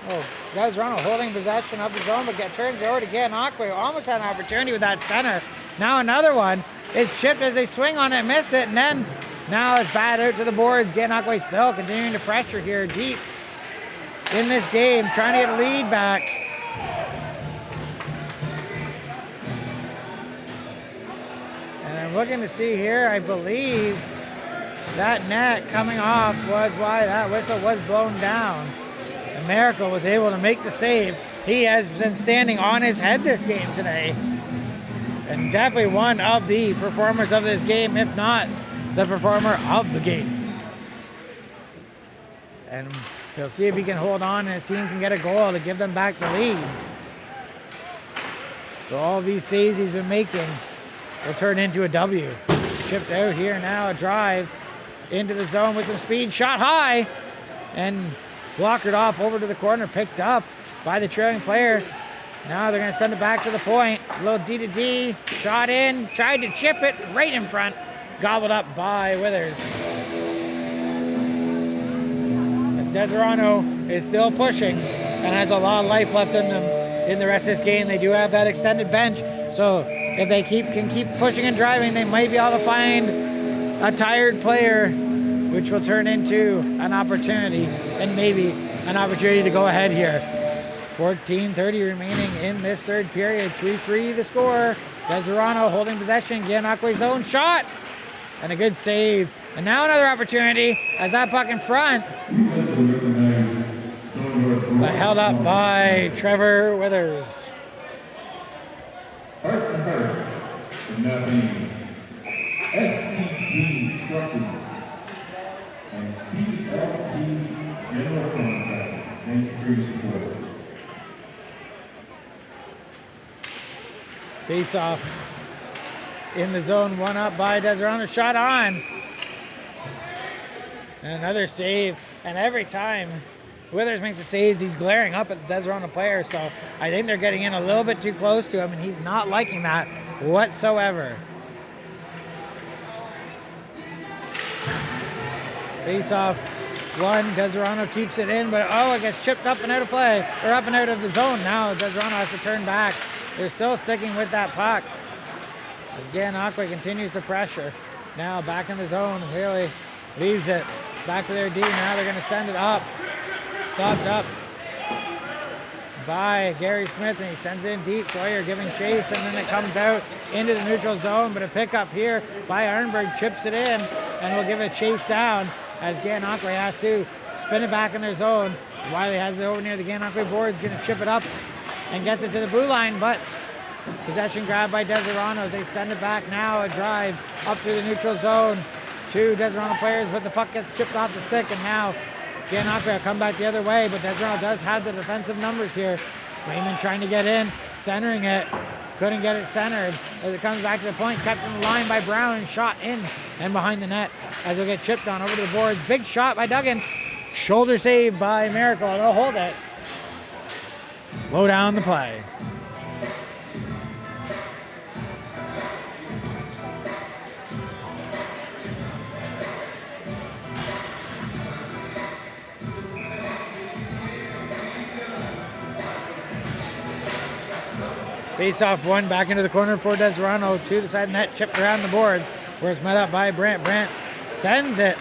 C: Oh, Deseronto holding possession of the zone, but turns it over to Gananoque. Almost had an opportunity with that center. Now another one is chipped as they swing on it, miss it, and then now it's batted out to the boards. Gananoque still continuing to pressure here deep in this game, trying to get a lead back. And I'm looking to see here, I believe that net coming off was why that whistle was blown down. Miracle was able to make the save. He has been standing on his head this game today. And definitely one of the performers of this game, if not the performer of the game. And he'll see if he can hold on and his team can get a goal to give them back the lead. So all these saves he's been making will turn into a W. Chipped out here now, a drive into the zone with some speed, shot high, and blockered off over to the corner, picked up by the trailing player. Now they're going to send it back to the point. A little D-to-D, shot in, tried to chip it right in front. Gobbled up by Withers. As Deseronto is still pushing and has a lot of life left in them in the rest of this game. They do have that extended bench, so if they can keep pushing and driving, they might be able to find a tired player, which will turn into an opportunity and maybe an opportunity to go ahead here. 14:30 remaining in this third period. 3-3 the score. Deseronto holding possession. Gananoque's own shot. And a good save. And now another opportunity as that puck in front. But held up by Trevor Withers.
B: Heart to heart, from that being SCP Trucking and CLT General Contracting. Thank you for your support.
C: Face off in the zone, one up by Deseronto, shot on. And another save. And every time Withers makes a save, he's glaring up at the Deseronto player. So I think they're getting in a little bit too close to him, and he's not liking that whatsoever. Face off one, Deseronto keeps it in, but it gets chipped up and out of play, or up and out of the zone. Now Deseronto has to turn back. They're still sticking with that puck. As Gananoque continues to pressure. Now back in the zone, really leaves it back to their D. Now they're going to send it up. Stopped up by Gary Smith, and he sends it in deep. Sawyer giving chase, and then it comes out into the neutral zone, but a pickup here by Arnberg chips it in, and will give it a chase down as Gananoque has to spin it back in their zone. Wiley has it over near the Gananoque boards, going to chip it up and gets it to the blue line, but possession grab by Deseronto as they send it back now. A drive up through the neutral zone. Two Deseronto players, but the puck gets chipped off the stick, and now Gananoque will come back the other way, but Deseronto does have the defensive numbers here. Raymond trying to get in, centering it. Couldn't get it centered as it comes back to the point. Kept in the line by Brown and shot in and behind the net as it'll get chipped on over to the boards. Big shot by Duggan. Shoulder save by Miracle. They'll hold it. Slow down the play. Face off one back into the corner for Deseronto to the side of the net, chipped around the boards, where it's met up by Brant. Brant sends it,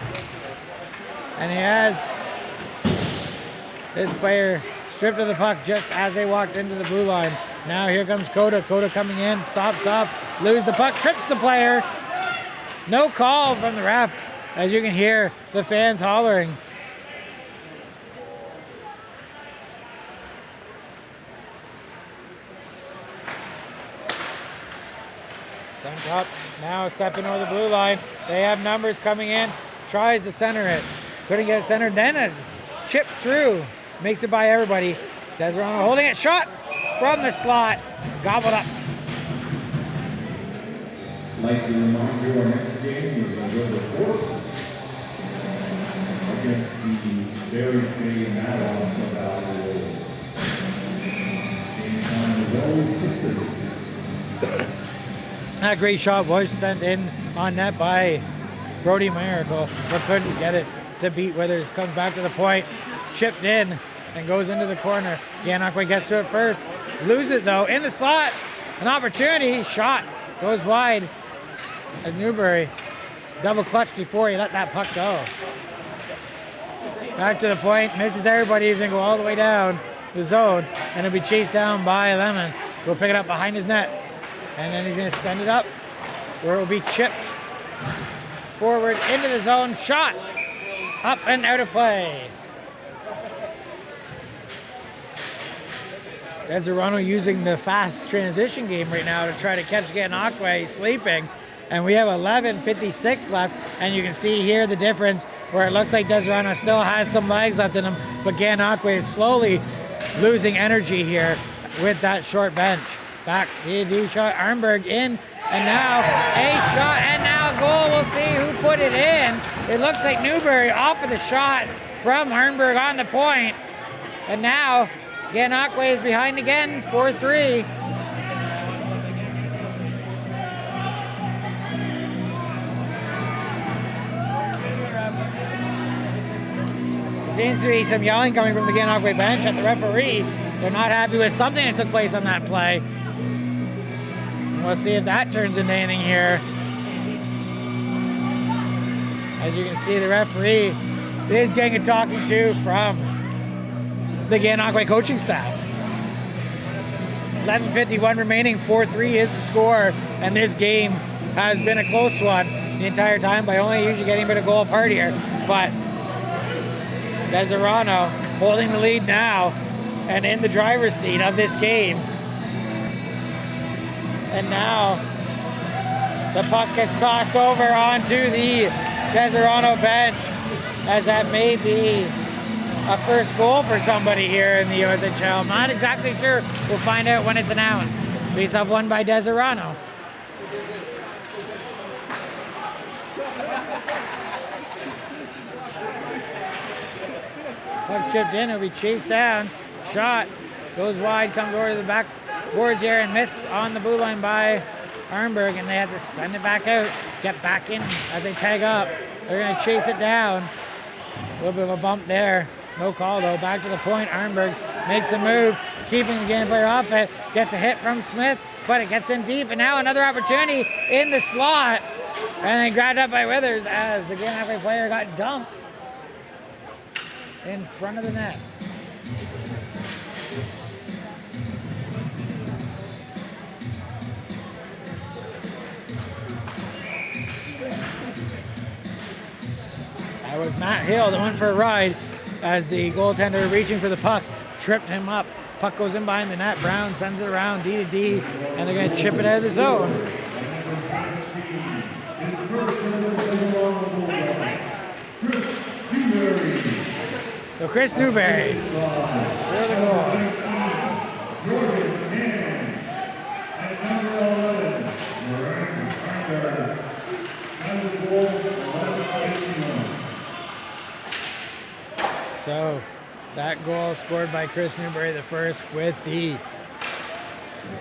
C: and he has his player stripped of the puck just as they walked into the blue line. Now here comes Coda. Coda coming in, stops up, loses the puck, trips the player, No call from the ref, as you can hear the fans hollering. Sent up, now stepping over the blue line. They have numbers coming in, tries to center it. Couldn't get it centered, then a chip through. Makes it by everybody. Deseronto holding it, shot from the slot, gobbled up.
B: Like to remind you, our next game is November 4th against the very big Madhouse of Alcohol. Game time is always 6:30.
C: That great shot was sent in on net by Brody Miracle, but couldn't get it to beat Withers. Comes back to the point, chipped in, and goes into the corner. Gananoque gets to it first, loses it though, in the slot. An opportunity, shot, goes wide. As Newberry double clutched before he let that puck go. Back to the point, misses everybody. He's gonna go all the way down the zone, and it'll be chased down by Lemon. We'll pick it up behind his net, and then he's gonna send it up, where it will be chipped forward into the zone. Shot up and out of play. Deseronto using the fast transition game right now to try to catch Gananoque sleeping. And we have 11:56 left, and you can see here the difference where it looks like Deseronto still has some legs left in him, but Gananoque is slowly losing energy here with that short bench. Back, the shot, Arnberg in, and now a shot, and now a goal. We'll see who put it in. It looks like Newberry off of the shot from Arnberg on the point, and now Gananoque is behind again, 4-3. Seems to be some yelling coming from the Gananoque bench at the referee. They're not happy with something that took place on that play. We'll see if that turns into anything here. As you can see, the referee is getting a talking to from the Gananoque coaching staff. 11:51 remaining, 4-3 is the score, and this game has been a close one the entire time by only usually getting a bit of goal apart here. But Deseronto holding the lead now and in the driver's seat of this game. And now the puck gets tossed over onto the Deseronto bench, as that may be a first goal for somebody here in the USHL. I'm not exactly sure. We'll find out when it's announced. Face-off won by Deseronto. Puck chipped in, it'll be chased down. Shot goes wide, comes over to the back boards here and missed on the blue line by Arnberg, and they have to send it back out, get back in as they tag up. They're gonna chase it down. A little bit of a bump there. No call though. Back to the point. Arnberg makes a move, keeping the game player off it. Gets a hit from Smith, but it gets in deep, and now another opportunity in the slot. And then grabbed up by Withers as the Gananoque player got dumped in front of the net. That was Matt Hill that went for a ride as the goaltender reaching for the puck, tripped him up. Puck goes in behind the net. Brown sends it around D to D, and they're going to chip it out of the zone. So Chris Newberry for the goal. So that goal scored by Chris Newberry, the first with the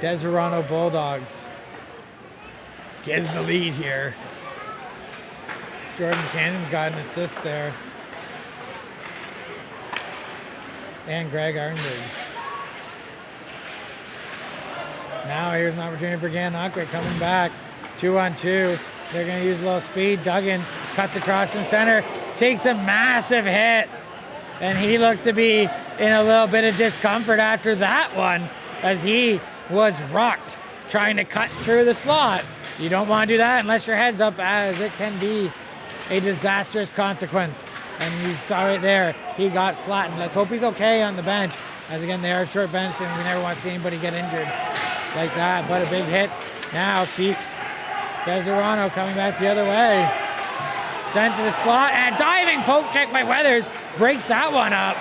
C: Deseronto Bulldogs. Gives the lead here. Jordan Cannon's got an assist there. And Greg Arnberg. Now here's an opportunity for Gananoque coming back. 2-on-2. They're going to use a little speed. Duggan cuts across in center. Takes a massive hit. And he looks to be in a little bit of discomfort after that one, as he was rocked trying to cut through the slot. You don't want to do that unless your head's up, as it can be a disastrous consequence. And you saw right there, he got flattened. Let's hope he's okay on the bench, as again, they are short bench and we never want to see anybody get injured like that. But a big hit now keeps Deseronto coming back the other way. Sent to the slot, and a diving poke check by Weathers breaks that one up.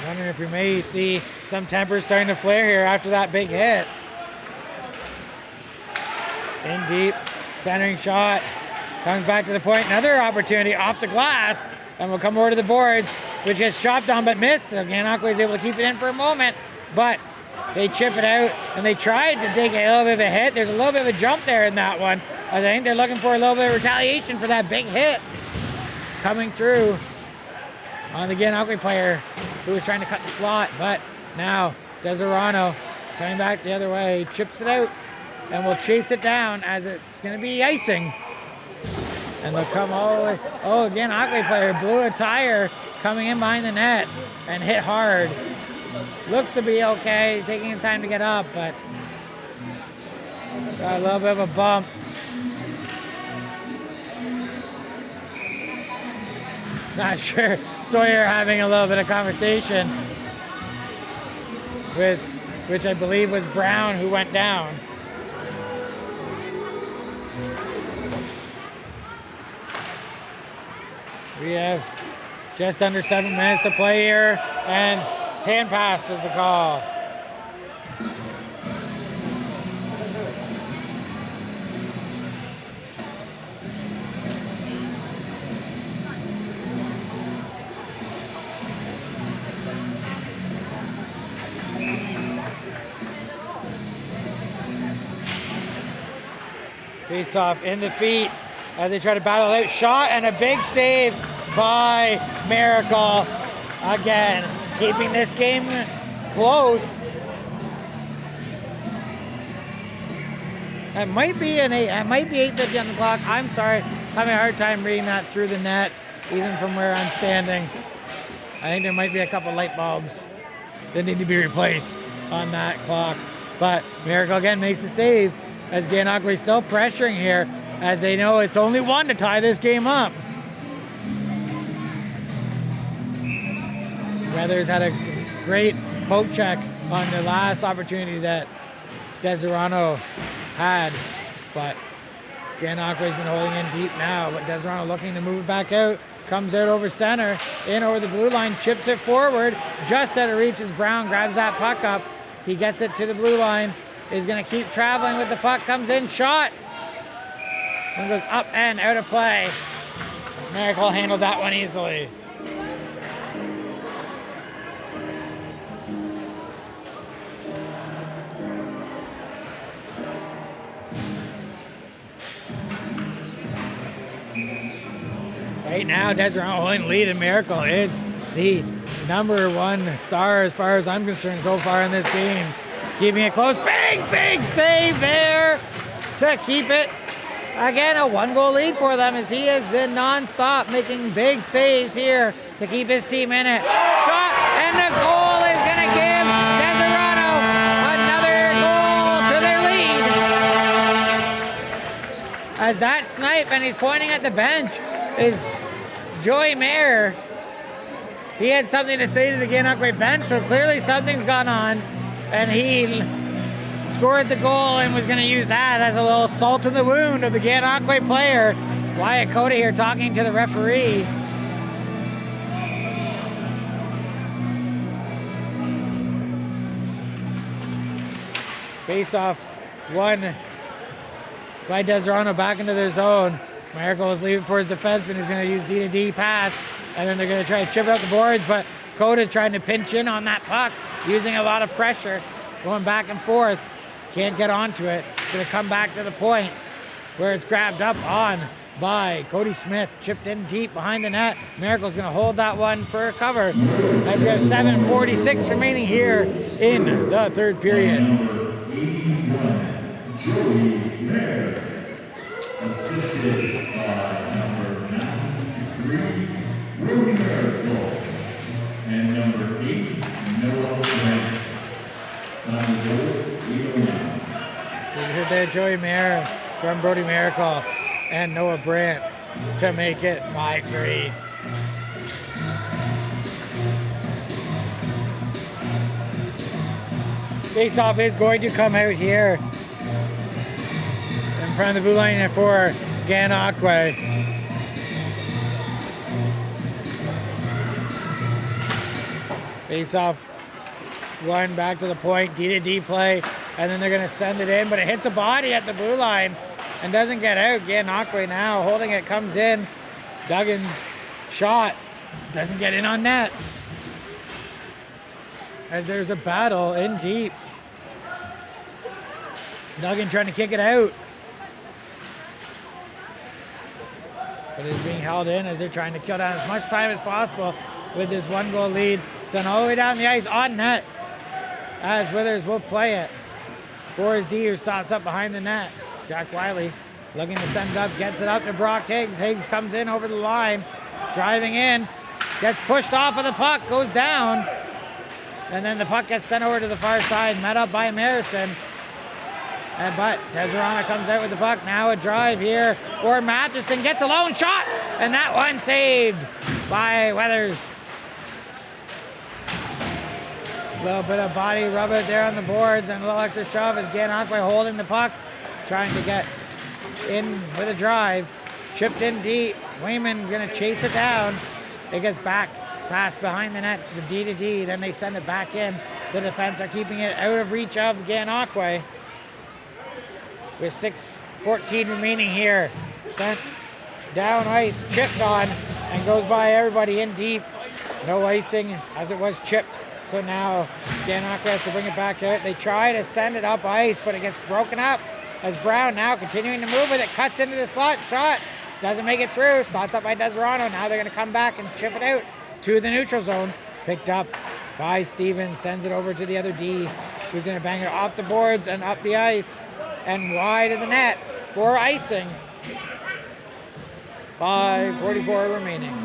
C: Wondering if we may see some tempers starting to flare here after that big hit. In deep, centering shot, comes back to the point, another opportunity off the glass, and will come over to the boards, which gets chopped on but missed. So Gananoque is able to keep it in for a moment, but they chip it out, and they tried to take a little bit of a hit. There's a little bit of a jump there in that one. I think they're looking for a little bit of retaliation for that big hit coming through on the Gananoque player who was trying to cut the slot. But now Deseronto coming back the other way, chips it out, and will chase it down as it's going to be icing. And they'll come all the way. Oh, Gananoque player blew a tire coming in behind the net and hit hard. Looks to be okay, taking him time to get up, but got a little bit of a bump. Not sure. Sawyer having a little bit of conversation with, which I believe was Brown, who went down. We have just under 7 minutes to play here, and hand pass is the call. Face off in the feet as they try to battle out. Shot and a big save by Miracle. Again, keeping this game close. It might be 8:50 on the clock. I'm sorry, having a hard time reading that through the net, even from where I'm standing. I think there might be a couple light bulbs that need to be replaced on that clock. But Miracle again makes the save, as Gananoque is still pressuring here, as they know it's only one to tie this game up. Weathers had a great poke check on the last opportunity that Deseronto had, but Gananoque has been holding in deep now, but Deseronto looking to move it back out, comes out over center, in over the blue line, chips it forward, just out of reach as Brown grabs that puck up. He gets it to the blue line, is gonna keep traveling with the puck, comes in, shot, and goes up and out of play. Miracle handled that one easily. Right now, Deseronto in lead, and Miracle is the #1 star as far as I'm concerned so far in this game. Keeping it close. Big save there to keep it. Again, a 1-goal lead for them, as he is the non-stop making big saves here to keep his team in it. Shot, and the goal is going to give Deseronto another goal to their lead. As that snipe, and he's pointing at the bench, is Joey Mayer. He had something to say to the Gananoque bench, so clearly something's gone on, and he scored the goal and was going to use that as a little salt in the wound of the Gananoque player. Wyatt Cody here talking to the referee. Face off one by Deseronto back into their zone. Miracle is leaving for his defenseman, who's going to use D-to-D pass, and then they're going to try to chip out the boards, but Coda trying to pinch in on that puck, using a lot of pressure, going back and forth. Can't get onto it. It's going to come back to the point where it's grabbed up on by Cody Smith, chipped in deep behind the net. Miracle's going to hold that one for a cover, as we have 7:46 remaining here in the third period.
B: Assisted by number 93, Willie Miracle.
C: Joey Mayer from Brody Miracle and Noah Brandt to make it 5-3. Face-off is going to come out here in front of the blue line for Gananoque. Face-off going back to the point, D-to-D play, and then they're going to send it in, but it hits a body at the blue line and doesn't get out. Gananoque now holding it, comes in. Duggan shot, doesn't get in on net. As there's a battle in deep. Duggan trying to kick it out. But it's being held in as they're trying to kill down as much time as possible with this 1-goal lead. Sent all the way down the ice on net. As Withers will play it for his D, who stops up behind the net. Jack Wiley looking to send it up, gets it up to Brock Higgs. Higgs comes in over the line, driving in, gets pushed off of the puck, goes down. And then the puck gets sent over to the far side, met up by Marison. But Deseronto comes out with the puck. Now a drive here for Matheson. Gets a lone shot. And that one saved by Weathers. A little bit of body rub it there on the boards. And a little extra shove as Gananoque holding the puck. Trying to get in with a drive. Chipped in deep. Wayman's going to chase it down. It gets back. Pass behind the net to the D-to-D. Then they send it back in. The defense are keeping it out of reach of Gananoque. With 6:14 remaining here. Sent down ice, chipped on, and goes by everybody in deep. No icing as it was chipped. So now Gananoque has to bring it back out. They try to send it up ice, but it gets broken up as Brown now continuing to move with it. Cuts into the slot, shot. Doesn't make it through. Stopped up by Deseronto. Now they're going to come back and chip it out to the neutral zone. Picked up by Stevens. Sends it over to the other D, who's going to bang it off the boards and up the ice. And wide of the net for icing. 5:44 remaining.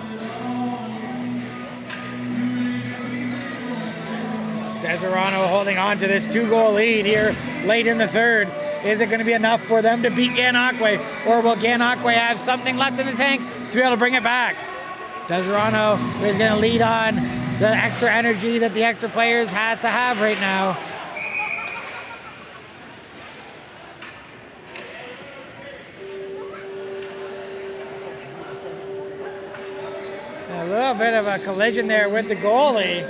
C: Deseronto holding on to this 2-goal lead here late in the third. Is it going to be enough for them to beat Gananoque, or will Gananoque have something left in the tank to be able to bring it back? Deseronto is going to lead on the extra energy that the extra players has to have right now. A little bit of a collision there with the goalie.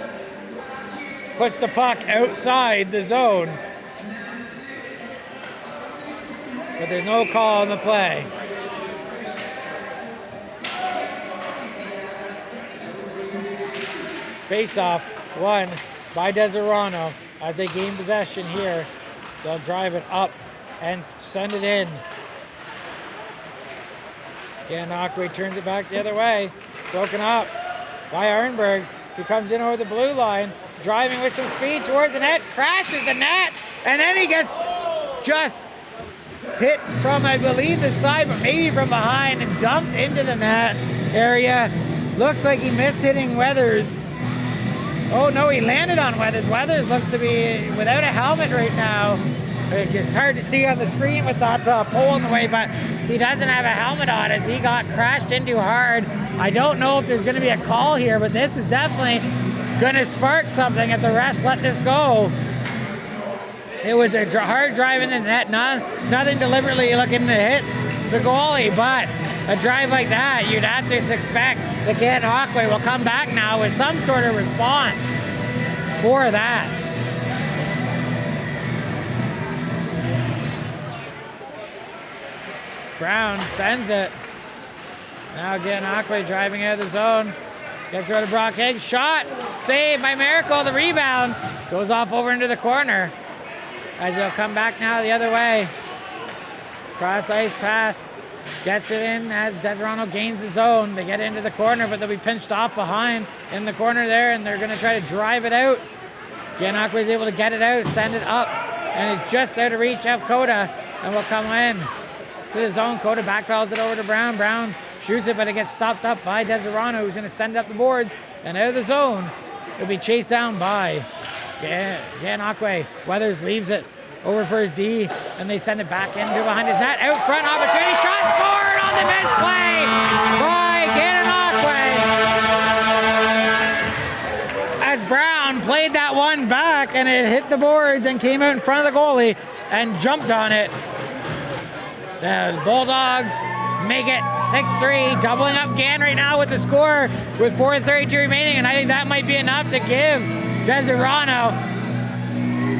C: Puts the puck outside the zone. But there's no call on the play. Face-off won by Deseronto as they gain possession here. They'll drive it up and send it in. Gananoque turns it back the other way. Broken up by Arnberg, who comes in over the blue line, driving with some speed towards the net, crashes the net, and then he gets just hit from, I believe, the side, but maybe from behind, and dumped into the net area. Looks like he missed hitting Weathers. Oh no, he landed on Weathers. Weathers looks to be without a helmet right now. It's hard to see on the screen with that pole in the way, but he doesn't have a helmet on as he got crashed into hard. I don't know if there's going to be a call here, but this is definitely going to spark something if the refs let this go. It was a hard drive in the net, nothing deliberately looking to hit the goalie, but a drive like that, you'd have to expect the Gananoque will come back now with some sort of response for that. Brown sends it. Now Gananoque driving out of the zone. Gets rid of Brock Higgs. Shot. Saved by Miracle. The rebound goes off over into the corner. As he'll come back now the other way. Cross ice pass. Gets it in as Deseronto gains the zone. They get into the corner, but they'll be pinched off behind in the corner there, and they're going to try to drive it out. Gananoque is able to get it out, send it up, and it's just out of reach of Coda, and will come in to the zone. Coda backpedals it over to Brown. Brown shoots it, but it gets stopped up by Deseronto, who's going to send it up the boards and out of the zone. It'll be chased down by Gananoque. Weathers leaves it over for his D, and they send it back into behind his net. Out front, opportunity, shot scored on the misplay by Gananoque. As Brown played that one back, and it hit the boards and came out in front of the goalie and jumped on it. The Bulldogs make it 6-3, doubling up Gan right now with the score with 4:32 remaining, and I think that might be enough to give Deseronto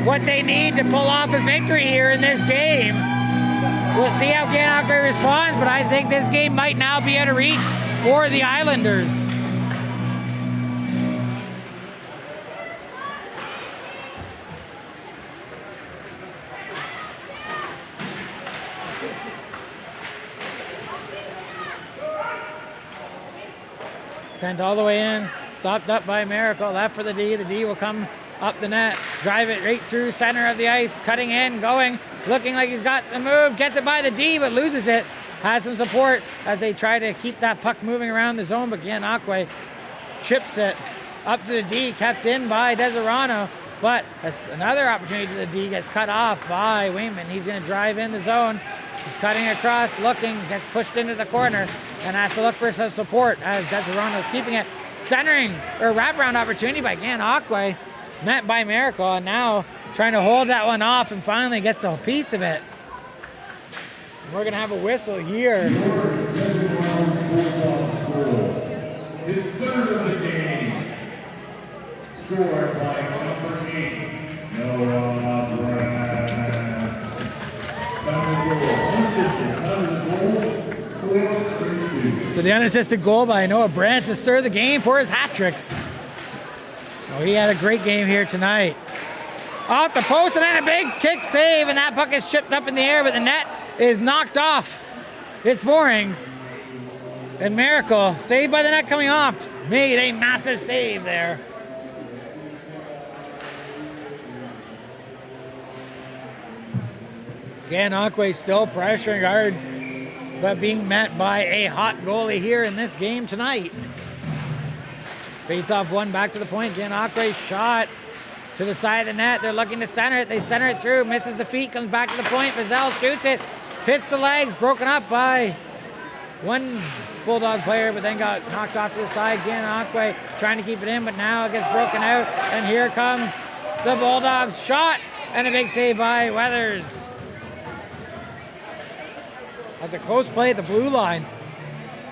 C: what they need to pull off a victory here in this game. We'll see how Gananoque responds, but I think this game might now be out of reach for the Islanders. Sent all the way in, stopped up by Miracle, left for the D. The D will come up the net, drive it right through center of the ice, cutting in, going, looking like he's got the move, gets it by the D, but loses it. Has some support as they try to keep that puck moving around the zone, but Gananoque chips it up to the D, kept in by Deseronto, but another opportunity to the D gets cut off by Wayman. He's going to drive in the zone. He's cutting across, looking, gets pushed into the corner, and has to look for some support as Deseronto's keeping it. Centering, or wraparound opportunity by Gananoque, met by Miracle, and now trying to hold that one off and finally gets a piece of it. We're going to have a whistle here.
B: His third of the game. Scored by number 8, Noah Brandt.
C: So the unassisted goal by Noah Brandt to stir the game for his hat trick. Oh, he had a great game here tonight. Off the post and then a big kick save, and that puck is chipped up in the air, but the net is knocked off its moorings. And Miracle, saved by the net coming off, made a massive save there. Gananoque still pressuring hard, but being met by a hot goalie here in this game tonight. Face-off one back to the point. Gananoque shot to the side of the net. They're looking to center it. They center it through, misses the feet, comes back to the point. Vizell shoots it, hits the legs, broken up by one Bulldog player, but then got knocked off to the side. Gananoque trying to keep it in, but now it gets broken out. And here comes the Bulldogs shot, and a big save by Weathers. That's a close play at the blue line.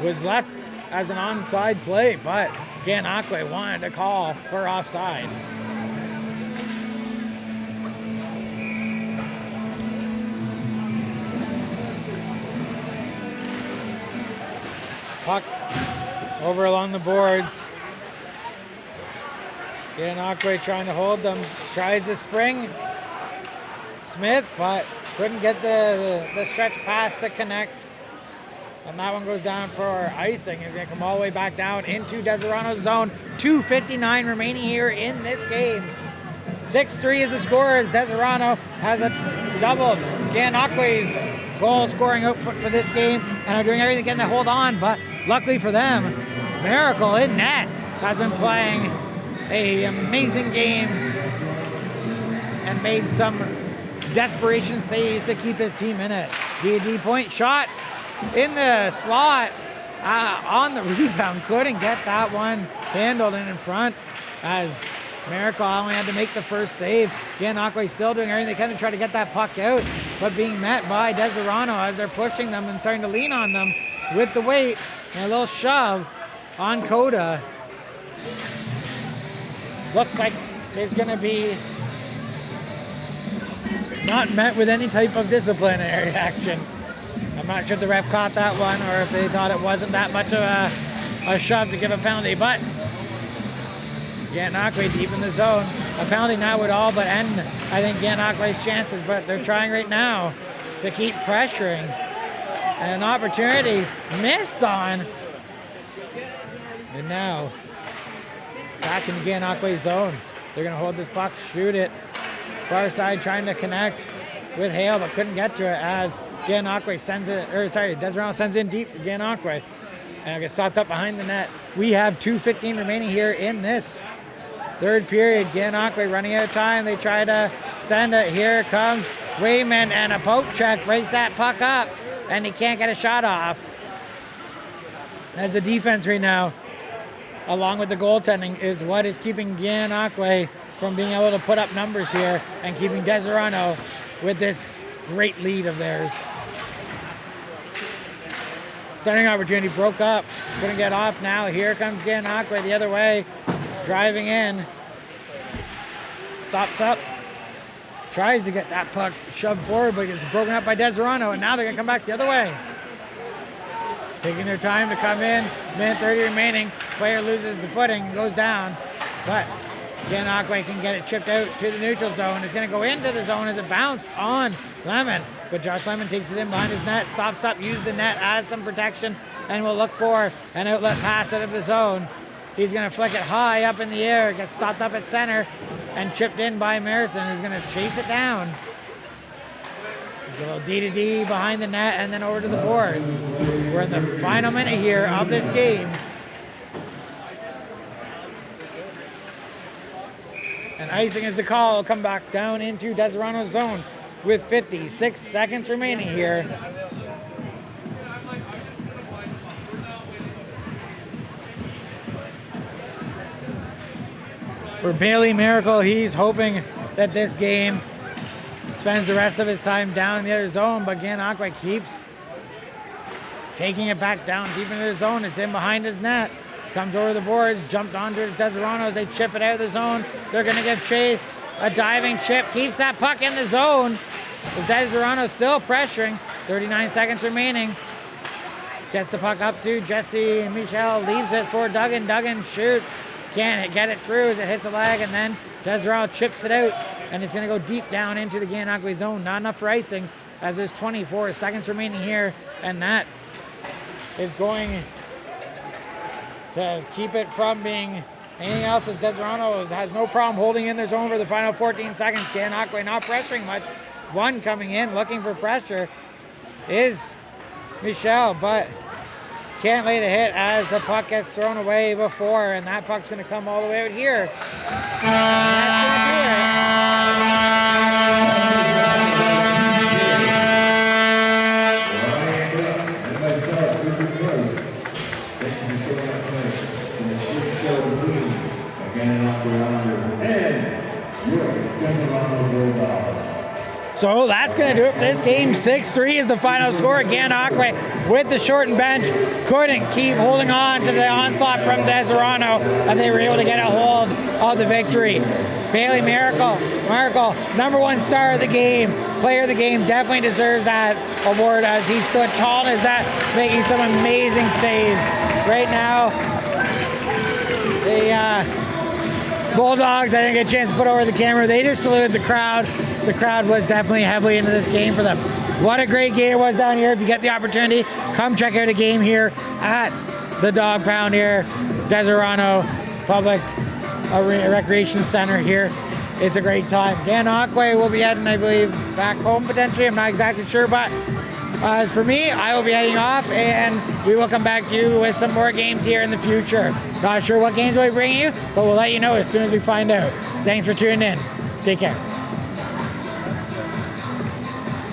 C: Was left as an onside play, but Gananoque wanted to call for offside. Puck over along the boards. Gananoque trying to hold them. Tries to spring Smith, but couldn't get the stretch pass to connect. And that one goes down for icing. He's going to come all the way back down into Deseronto's zone. 2:59 remaining here in this game. 6-3 is the score as Deseronto has a doubled Gananoque's goal scoring output for this game and are doing everything they can to hold on. But luckily for them, Miracle in net has been playing an amazing game and made some desperation saves to keep his team in it. D point shot in the slot on the rebound. Couldn't get that one handled and in front as Miracle only had to make the first save. Gananoque still doing everything they can to try to get that puck out, but being met by Deseronto as they're pushing them and starting to lean on them with the weight and a little shove on Coda. Looks like there's going to be not met with any type of disciplinary action. I'm not sure if the ref caught that one or if they thought it wasn't that much of a shove to give a penalty, but Gananoque deep in the zone. A penalty now would all but end, I think, Gananoque's chances, but they're trying right now to keep pressuring. And an opportunity missed on. And now, back in Gananoque's zone. They're going to hold this puck, shoot it. Far side trying to connect with Hale, but couldn't get to it as Gananoque sends it, Deseronto sends in deep to Gananoque. And it gets stopped up behind the net. We have 2:15 remaining here in this third period. Gananoque running out of time. They try to send it. Here comes Wayman, and a poke check breaks that puck up, and he can't get a shot off. As the defense right now, along with the goaltending, is what is keeping Gananoque from being able to put up numbers here and keeping Deseronto with this great lead of theirs. Centering opportunity broke up. Couldn't get off now. Here comes Gananoque the other way. Driving in. Stops up. Tries to get that puck shoved forward, but gets broken up by Deseronto, and now they're going to come back the other way. Taking their time to come in. Minute 30 remaining. Player loses the footing and goes down. But Gananoque can get it chipped out to the neutral zone. It's going to go into the zone as it bounced on Lemon. But Josh Lemon takes it in behind his net, stops up, uses the net as some protection, and will look for an outlet pass out of the zone. He's going to flick it high up in the air. It gets stopped up at center and chipped in by Marison, who's going to chase it down. A little D-to-D behind the net and then over to the boards. We're in the final minute here of this game. And icing is the call. Come back down into Deseronto's zone with 56 seconds remaining here. For Bailey Miracle, he's hoping that this game spends the rest of his time down in the other zone, but Gananoque keeps taking it back down deep into the zone. It's in behind his net. Comes over the boards, jumped onto Deseronto as they chip it out of the zone. They're going to get chased. A diving chip keeps that puck in the zone. As Deseronto still pressuring. 39 seconds remaining. Gets the puck up to Jesse Michel. Leaves it for Duggan. Duggan shoots. Can't get it through as it hits a leg, and then Deseronto chips it out, and it's going to go deep down into the Gananoque zone. Not enough for icing as there's 24 seconds remaining here, and that is going to keep it from being anything else, as Deseronto has no problem holding in their zone for the final 14 seconds. Gananoque not pressuring much. One coming in looking for pressure is Michel, but can't lay the hit as the puck gets thrown away before, and that puck's going to come all the way out here. That's going to do So that's going to do it for this game. 6-3 is the final score. Gananoque with the shortened bench couldn't keep holding on to the onslaught from Deseronto, and they were able to get a hold of the victory. Bailey Miracle, number one star of the game, player of the game, definitely deserves that award as he stood tall as that, making some amazing saves. Right now, the Bulldogs, I didn't get a chance to put over the camera, they just saluted the crowd. The crowd was definitely heavily into this game for them. What a great game it was down here. If you get the opportunity, come check out a game here at the Dog Pound here, Deseronto Public Recreation Center here. It's a great time. Gananoque will be heading, I believe, back home potentially. I'm not exactly sure, but as for me, I will be heading off, and we will come back to you with some more games here in the future. Not sure what games we'll be bringing you, but we'll let you know as soon as we find out. Thanks for tuning in. Take care.